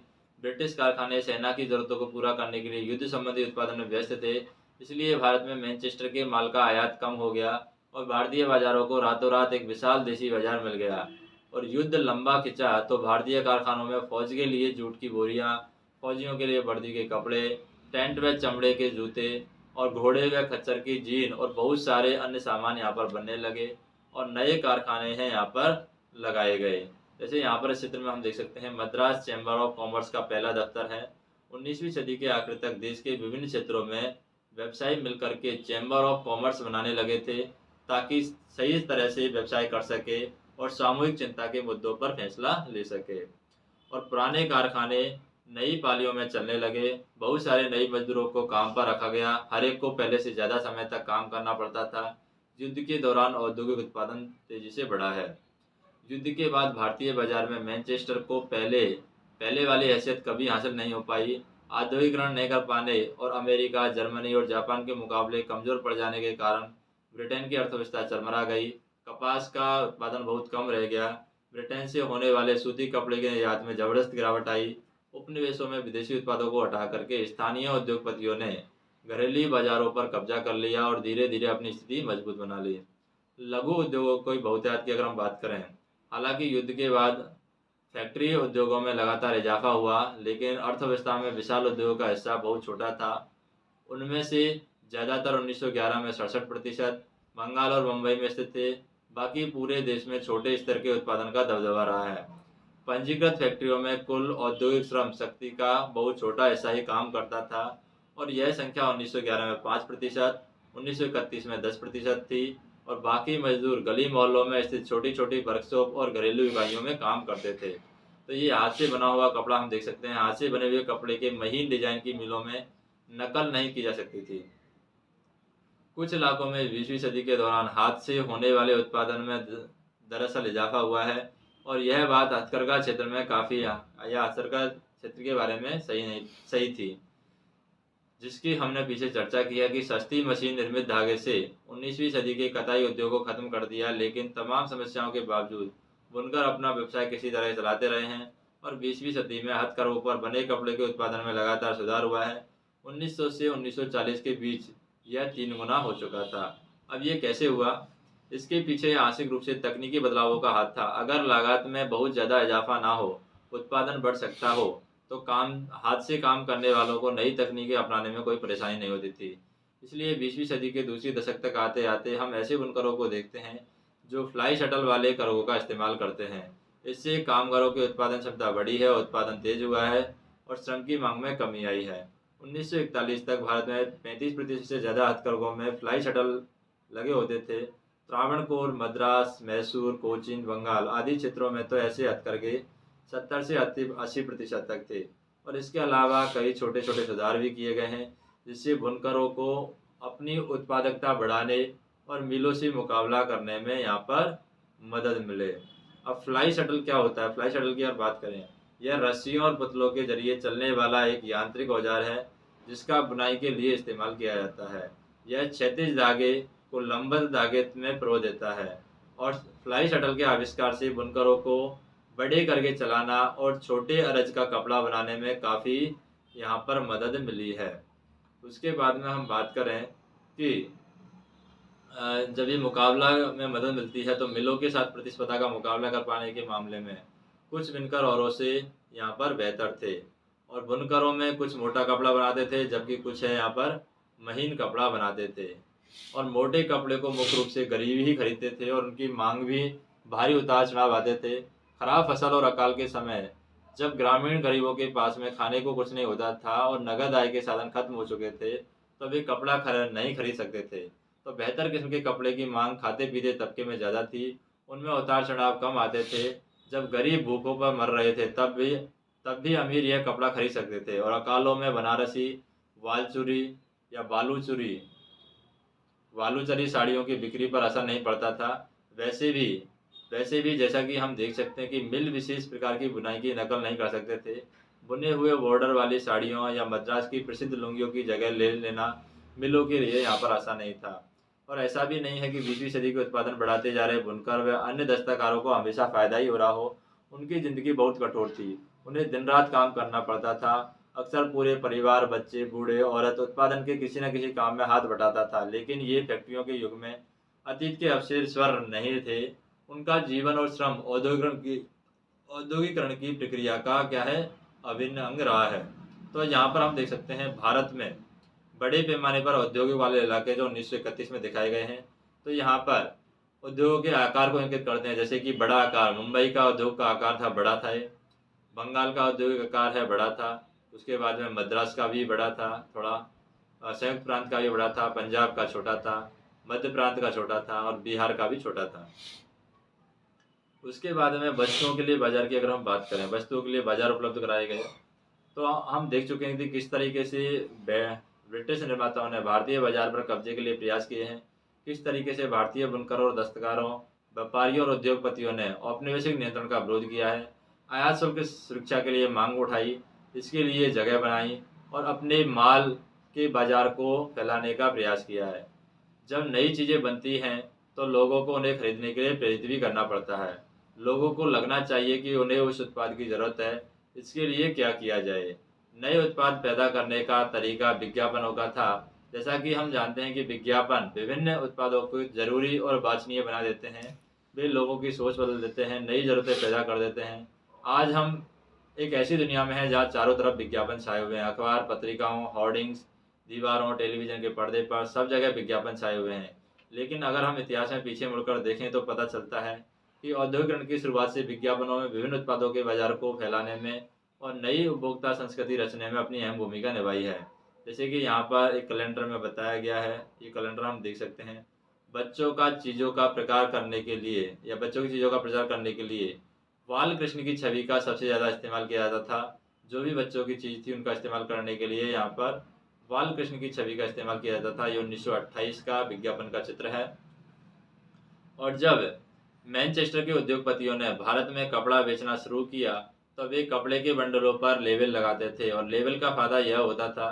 ब्रिटिश कारखाने सेना की जरूरतों को पूरा करने के लिए युद्ध संबंधी उत्पादन में व्यस्त थे। इसलिए भारत में मैनचेस्टर के माल का आयात कम हो गया और भारतीय बाजारों को रातों रात एक विशाल देशी बाजार मिल गया। और युद्ध लंबा खिंचा तो भारतीय कारखानों में फौज के लिए जूट की बोरियां, फौजियों के लिए वर्दी के कपड़े, टेंट व चमड़े के जूते और घोड़े व खच्चर की जीन और बहुत सारे अन्य सामान यहाँ पर बनने लगे और नए कारखाने हैं यहाँ पर लगाए गए। जैसे यहाँ पर इस चित्र में हम देख सकते हैं मद्रास चैम्बर ऑफ कॉमर्स का पहला दफ्तर है। 19वीं सदी के आखिर तक देश के विभिन्न क्षेत्रों में व्यवसायी मिलकर के चैम्बर ऑफ कॉमर्स बनाने लगे थे ताकि सही तरह से व्यवसाय कर सके और सामूहिक चिंता के मुद्दों पर फैसला ले सके। और पुराने कारखाने नई पालियों में चलने लगे। बहुत सारे नए मजदूरों को काम पर रखा गया। हर एक को पहले से ज़्यादा समय तक काम करना पड़ता था। युद्ध के दौरान औद्योगिक उत्पादन तेजी से बढ़ा है। युद्ध के बाद भारतीय बाजार में मैनचेस्टर को पहले वाली हैसियत कभी हासिल नहीं हो पाई। औद्योगिकरण नहीं कर पाने और अमेरिका, जर्मनी और जापान के मुकाबले कमज़ोर पड़ जाने के कारण ब्रिटेन की अर्थव्यवस्था चरमरा गई। कपास का उत्पादन बहुत कम रह गया। ब्रिटेन से होने वाले सूती कपड़े के निर्यात में ज़बरदस्त गिरावट आई। उपनिवेशों में विदेशी उत्पादों को हटा करके स्थानीय उद्योगपतियों ने घरेलू बाजारों पर कब्जा कर लिया और धीरे धीरे अपनी स्थिति मजबूत बना ली। लघु उद्योगों की बहुतायत की अगर हम बात करें, हालांकि युद्ध के बाद फैक्ट्री उद्योगों में लगातार इजाफा हुआ, लेकिन अर्थव्यवस्था में विशाल उद्योगों का हिस्सा बहुत छोटा था। उनमें से ज़्यादातर 1911 में 67% बंगाल और मुंबई में स्थित थे। बाकी पूरे देश में छोटे स्तर के उत्पादन का दबदबा रहा है। पंजीकृत फैक्ट्रियों में कुल औद्योगिक श्रम शक्ति का बहुत छोटा हिस्सा ही काम करता था और यह संख्या 1911 में 5%, 1931 में 10% थी और बाकी मजदूर गली मोहल्लों में स्थित छोटी छोटी वर्कशॉप और घरेलू इकाइयों में काम करते थे। तो ये हाथ से बना हुआ कपड़ा हम देख सकते हैं। हाथ से बने हुए कपड़े के महीन डिजाइन की मिलों में नकल नहीं की जा सकती थी। कुछ इलाकों में 20वीं सदी के दौरान हाथ से होने वाले उत्पादन में दरअसल इजाफा हुआ है और यह बात हथकरघा क्षेत्र में काफ़ी या हथकरघा क्षेत्र के बारे में सही थी, जिसकी हमने पीछे चर्चा की है कि सस्ती मशीन निर्मित धागे से 19वीं सदी के कताई उद्योग को खत्म कर दिया। लेकिन तमाम समस्याओं के बावजूद बुनकर अपना व्यवसाय किसी तरह चलाते रहे हैं और 20वीं सदी में हथकरघों पर बने कपड़े के उत्पादन में लगातार सुधार हुआ है। 1900 से 1940 के बीच यह 3 गुना हो चुका था। अब ये कैसे हुआ? इसके पीछे आंशिक रूप से तकनीकी बदलावों का हाथ था। अगर लागत में बहुत ज़्यादा इजाफा ना हो, उत्पादन बढ़ सकता हो, तो हाथ से काम करने वालों को नई तकनीकें अपनाने में कोई परेशानी नहीं होती थी। इसलिए 20वीं सदी के दूसरी दशक तक आते आते हम ऐसे बुनकरों को देखते हैं जो फ्लाई शटल वाले करघों का इस्तेमाल करते हैं। इससे कामगारों की उत्पादन क्षमता बढ़ी है, उत्पादन तेज हुआ है और श्रम की मांग में कमी आई है। 1941 तक भारत में 35% से ज़्यादा हथकरघों में फ्लाई शटल लगे होते थे। त्रावणकोर, मद्रास, मैसूर, कोचीन, बंगाल आदि क्षेत्रों में तो ऐसे हथकरघे 70 से 80% तक थे और इसके अलावा कई छोटे छोटे सुधार भी किए गए हैं जिससे बुनकरों को अपनी उत्पादकता बढ़ाने और मिलों से मुकाबला करने में यहाँ पर मदद मिले। अब फ्लाई शटल क्या होता है? फ्लाई शटल की अगर बात करें, यह रस्सियों और पुतलों के जरिए चलने वाला एक यांत्रिक औजार है जिसका बुनाई के लिए इस्तेमाल किया जाता है। यह क्षैतिज धागे को लंबवत धागे में पिरो देता है और फ्लाई शटल के आविष्कार से बुनकरों को बड़े करके चलाना और छोटे अरज का कपड़ा बनाने में काफ़ी यहाँ पर मदद मिली है। उसके बाद में हम बात करें कि जब ये मुकाबला में मदद मिलती है तो मिलों के साथ प्रतिस्पर्धा का मुकाबला कर पाने के मामले में कुछ बुनकर औरों से यहाँ पर बेहतर थे और बुनकरों में कुछ मोटा कपड़ा बनाते थे जबकि कुछ है यहाँ पर महीन कपड़ा बनाते थे और मोटे कपड़े को मुख्य रूप से गरीब ही खरीदते थे और उनकी मांग भी भारी उतार चढ़ाव आते थे। खराब फसल और अकाल के समय जब ग्रामीण गरीबों के पास में खाने को कुछ नहीं होता था और नगद आय के साधन खत्म हो चुके थे तो वे कपड़ा नहीं खरीद सकते थे, तो बेहतर किस्म के कपड़े की मांग खाते पीते तबके में ज़्यादा थी। उनमें उतार चढ़ाव कम आते थे। जब गरीब भूखों पर मर रहे थे तब भी अमीर यह कपड़ा खरीद सकते थे और अकालों में बनारसी, वालचुरी या बालूचरी साड़ियों की बिक्री पर असर नहीं पड़ता था। वैसे भी जैसा कि हम देख सकते हैं कि मिल विशेष प्रकार की बुनाई की नकल नहीं कर सकते थे। बुने हुए बॉर्डर वाली साड़ियों या मद्रास की प्रसिद्ध लुंगियों की जगह ले लेना मिलों के लिए यहाँ पर आसान नहीं था और ऐसा भी नहीं है कि 20वीं सदी के उत्पादन बढ़ाते जा रहे बुनकर व अन्य दस्तकारों को हमेशा फ़ायदा ही हो रहा हो। उनकी ज़िंदगी बहुत कठोर थी। उन्हें दिन-रात काम करना पड़ता था। अक्सर पूरे परिवार, बच्चे, बूढ़े, औरत उत्पादन के किसी न किसी काम में हाथ बटाता था। लेकिन ये फैक्ट्रियों के युग में अतीत के अवशेष स्वर नहीं थे। उनका जीवन और श्रम औद्योगिकरण की प्रक्रिया का क्या है, अभिन्न अंग रहा है। तो यहाँ पर हम देख सकते हैं भारत में बड़े पैमाने पर औद्योगिक वाले इलाके जो 1931 में दिखाए गए हैं। तो यहाँ पर उद्योगों के आकार को इंगित करते हैं, जैसे कि बड़ा आकार, मुंबई का उद्योग का आकार था, बड़ा था ये। बंगाल का औद्योगिक आकार है, बड़ा था। उसके बाद में मद्रास का भी बड़ा था थोड़ा, संयुक्त प्रांत का भी बड़ा था, पंजाब का छोटा था, मध्य प्रांत का छोटा था और बिहार का भी छोटा था। उसके बाद में वस्तुओं के लिए बाजार की अगर हम बात करें, वस्तुओं के लिए बाजार उपलब्ध कराए गए, तो हम देख चुके हैं कि किस तरीके से ब्रिटिश निर्माताओं ने भारतीय बाजार पर कब्जे के लिए प्रयास किए हैं। किस तरीके से भारतीय बुनकरों और दस्तकारों, व्यापारियों और उद्योगपतियों ने औपनिवेशिक नियंत्रण का विरोध किया है, आयात शुल्क की सुरक्षा के लिए मांग उठाई, इसके लिए जगह बनाई और अपने माल के बाजार को फैलाने का प्रयास किया है। जब नई चीज़ें बनती हैं तो लोगों को उन्हें खरीदने के लिए प्रेरित भी करना पड़ता है। लोगों को लगना चाहिए कि उन्हें उस उत्पाद की ज़रूरत है, इसके लिए क्या किया जाए। नए उत्पाद पैदा करने का तरीका विज्ञापनों का था। जैसा कि हम जानते हैं कि विज्ञापन विभिन्न उत्पादों को ज़रूरी और वांछनीय बना देते हैं। वे लोगों की सोच बदल देते हैं, नई ज़रूरतें पैदा कर देते हैं। आज हम एक ऐसी दुनिया में हैं जहाँ चारों तरफ विज्ञापन छाए हुए हैं। अखबार, पत्रिकाओं, होर्डिंग्स, दीवारों, टेलीविज़न के पर्दे पर सब जगह विज्ञापन छाए हुए हैं। लेकिन अगर हम इतिहास में पीछे मुड़कर देखें तो पता चलता है कि औद्योगिकरण की शुरुआत से विज्ञापनों में विभिन्न उत्पादों के बाजार को फैलाने में और नई उपभोक्ता संस्कृति रचने में अपनी अहम भूमिका निभाई है। जैसे कि यहाँ पर एक कैलेंडर में बताया गया है, ये कैलेंडर हम देख सकते हैं। बच्चों का चीज़ों का प्रकार करने के लिए या बच्चों की चीज़ों का प्रचार करने के लिए बाल कृष्ण की छवि का सबसे ज़्यादा इस्तेमाल किया जाता था। जो भी बच्चों की चीज़ थी उनका इस्तेमाल करने के लिए यहाँ पर बाल कृष्ण की छवि का इस्तेमाल किया जाता था। ये 1928 का विज्ञापन का चित्र है। और जब मैनचेस्टर के उद्योगपतियों ने भारत में कपड़ा बेचना शुरू किया तो वे कपड़े के बंडलों पर लेबल लगाते थे और लेबल का फायदा यह होता था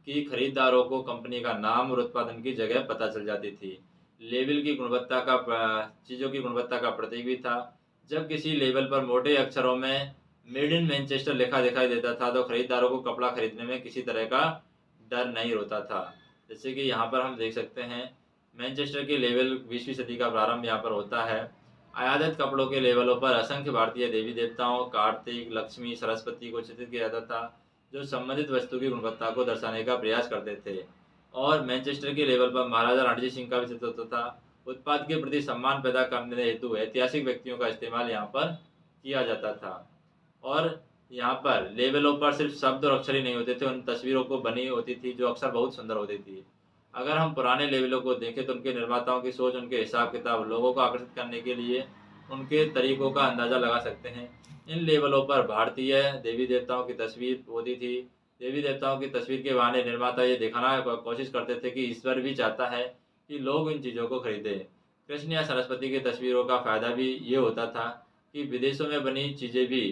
कि खरीदारों को कंपनी का नाम और उत्पादन की जगह पता चल जाती थी। लेबल की गुणवत्ता का चीज़ों की गुणवत्ता का प्रतीक भी था। जब किसी लेबल पर मोटे अक्षरों में मेड इन मैनचेस्टर लिखा दिखाई देता था तो खरीदारों को कपड़ा खरीदने में किसी तरह का डर नहीं होता था। जैसे कि यहाँ पर हम देख सकते हैं मैनचेस्टर के लेवल 20वीं सदी का प्रारंभ यहाँ पर होता है। आयातित कपड़ों के लेवलों पर असंख्य भारतीय देवी देवताओं, कार्तिक, लक्ष्मी, सरस्वती को चित्रित किया जाता था, जो संबंधित वस्तु की गुणवत्ता को दर्शाने का प्रयास करते थे। और मैनचेस्टर के लेवल पर महाराजा रणजीत सिंह का भी चित्र होता था। उत्पाद के प्रति सम्मान पैदा करने हेतु ऐतिहासिक व्यक्तियों का इस्तेमाल यहाँ पर किया जाता था। और यहाँ पर लेबलों पर सिर्फ शब्द और अक्षर ही नहीं होते थे, उन तस्वीरों को बनी होती थी जो अक्सर बहुत सुंदर होती थी। अगर हम पुराने लेबलों को देखें तो उनके निर्माताओं की सोच, उनके हिसाब किताब लोगों को आकर्षित करने के लिए उनके तरीकों का अंदाज़ा लगा सकते हैं। इन लेबलों पर भारतीय देवी देवताओं की तस्वीर होती थी। देवी देवताओं की तस्वीर के बहाने निर्माता ये दिखाना कोशिश करते थे कि ईश्वर भी चाहता है कि लोग इन चीज़ों को खरीदें। कृष्ण या सरस्वती की तस्वीरों का फ़ायदा भी ये होता था कि विदेशों में बनी चीज़ें भी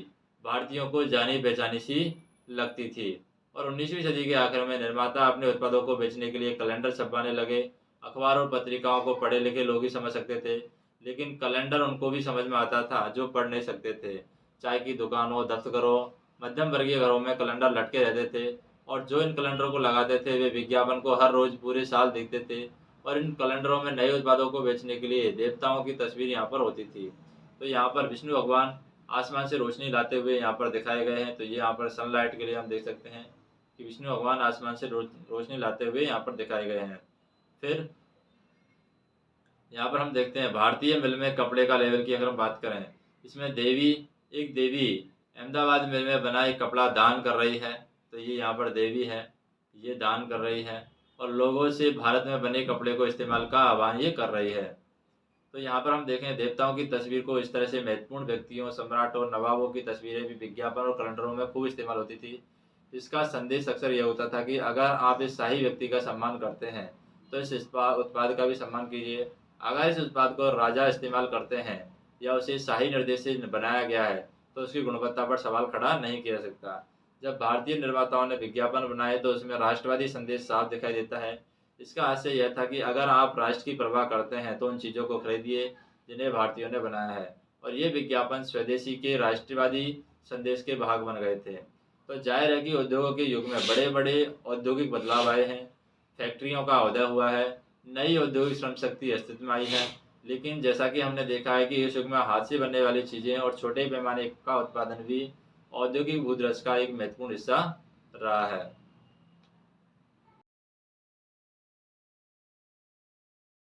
भारतीयों को जानी पहचानी सी लगती थी। और 19वीं सदी के आखिर में निर्माता अपने उत्पादों को बेचने के लिए कैलेंडर छपवाने लगे। अखबार और पत्रिकाओं को पढ़े लिखे लोग ही समझ सकते थे, लेकिन कैलेंडर उनको भी समझ में आता था जो पढ़ नहीं सकते थे। चाय की दुकानों, दफ्तरों, मध्यम वर्गीय घरों में कैलेंडर लटके रहते थे और जो इन कैलेंडरों को लगाते थे वे विज्ञापन को हर रोज़ पूरे साल देखते थे। और इन कैलेंडरों में नए उत्पादों को बेचने के लिए देवताओं की तस्वीर यहाँ पर होती थी। तो यहाँ पर विष्णु भगवान आसमान से रोशनी लाते हुए यहाँ पर दिखाए गए हैं। तो ये यहाँ पर सनलाइट के लिए हम देख सकते हैं कि विष्णु भगवान आसमान से रोशनी लाते हुए यहाँ पर दिखाए गए हैं। फिर यहाँ पर हम देखते हैं भारतीय मिल में कपड़े का लेवल की अगर हम बात करें, इसमें एक देवी अहमदाबाद मिल में बना एक कपड़ा दान कर रही है। तो ये यहाँ पर देवी है, ये दान कर रही है और लोगों से भारत में बने कपड़े को इस्तेमाल का आह्वान ये कर रही है। तो यहाँ पर हम देखें देवताओं की तस्वीर को इस तरह से महत्वपूर्ण व्यक्तियों, सम्राट और नवाबों की तस्वीरें भी विज्ञापन और कैलेंडरों में खूब इस्तेमाल होती थी। इसका संदेश अक्सर यह होता था कि अगर आप इस शाही व्यक्ति का सम्मान करते हैं तो इस उत्पाद का भी सम्मान कीजिए। अगर इस उत्पाद को राजा इस्तेमाल करते हैं या उसे शाही निर्देश से बनाया गया है तो उसकी गुणवत्ता पर सवाल खड़ा नहीं किया जा सकता। जब भारतीय निर्माताओं ने विज्ञापन बनाए तो उसमें राष्ट्रवादी संदेश साफ दिखाई देता है। इसका आशय यह था कि अगर आप राष्ट्र की परवाह करते हैं तो उन चीज़ों को खरीदिए जिन्हें भारतीयों ने बनाया है। और ये विज्ञापन स्वदेशी के राष्ट्रवादी संदेश के भाग बन गए थे। तो जाहिर है कि उद्योगों के युग में बड़े बड़े औद्योगिक बदलाव आए हैं, फैक्ट्रियों का उदय हुआ है, नई औद्योगिक श्रम शक्ति अस्तित्व में आई है। लेकिन जैसा कि हमने देखा है कि इस युग में हाथ से बनने वाली चीज़ें और छोटे पैमाने का उत्पादन भी औद्योगिक भूदृश्य का एक महत्वपूर्ण हिस्सा रहा है।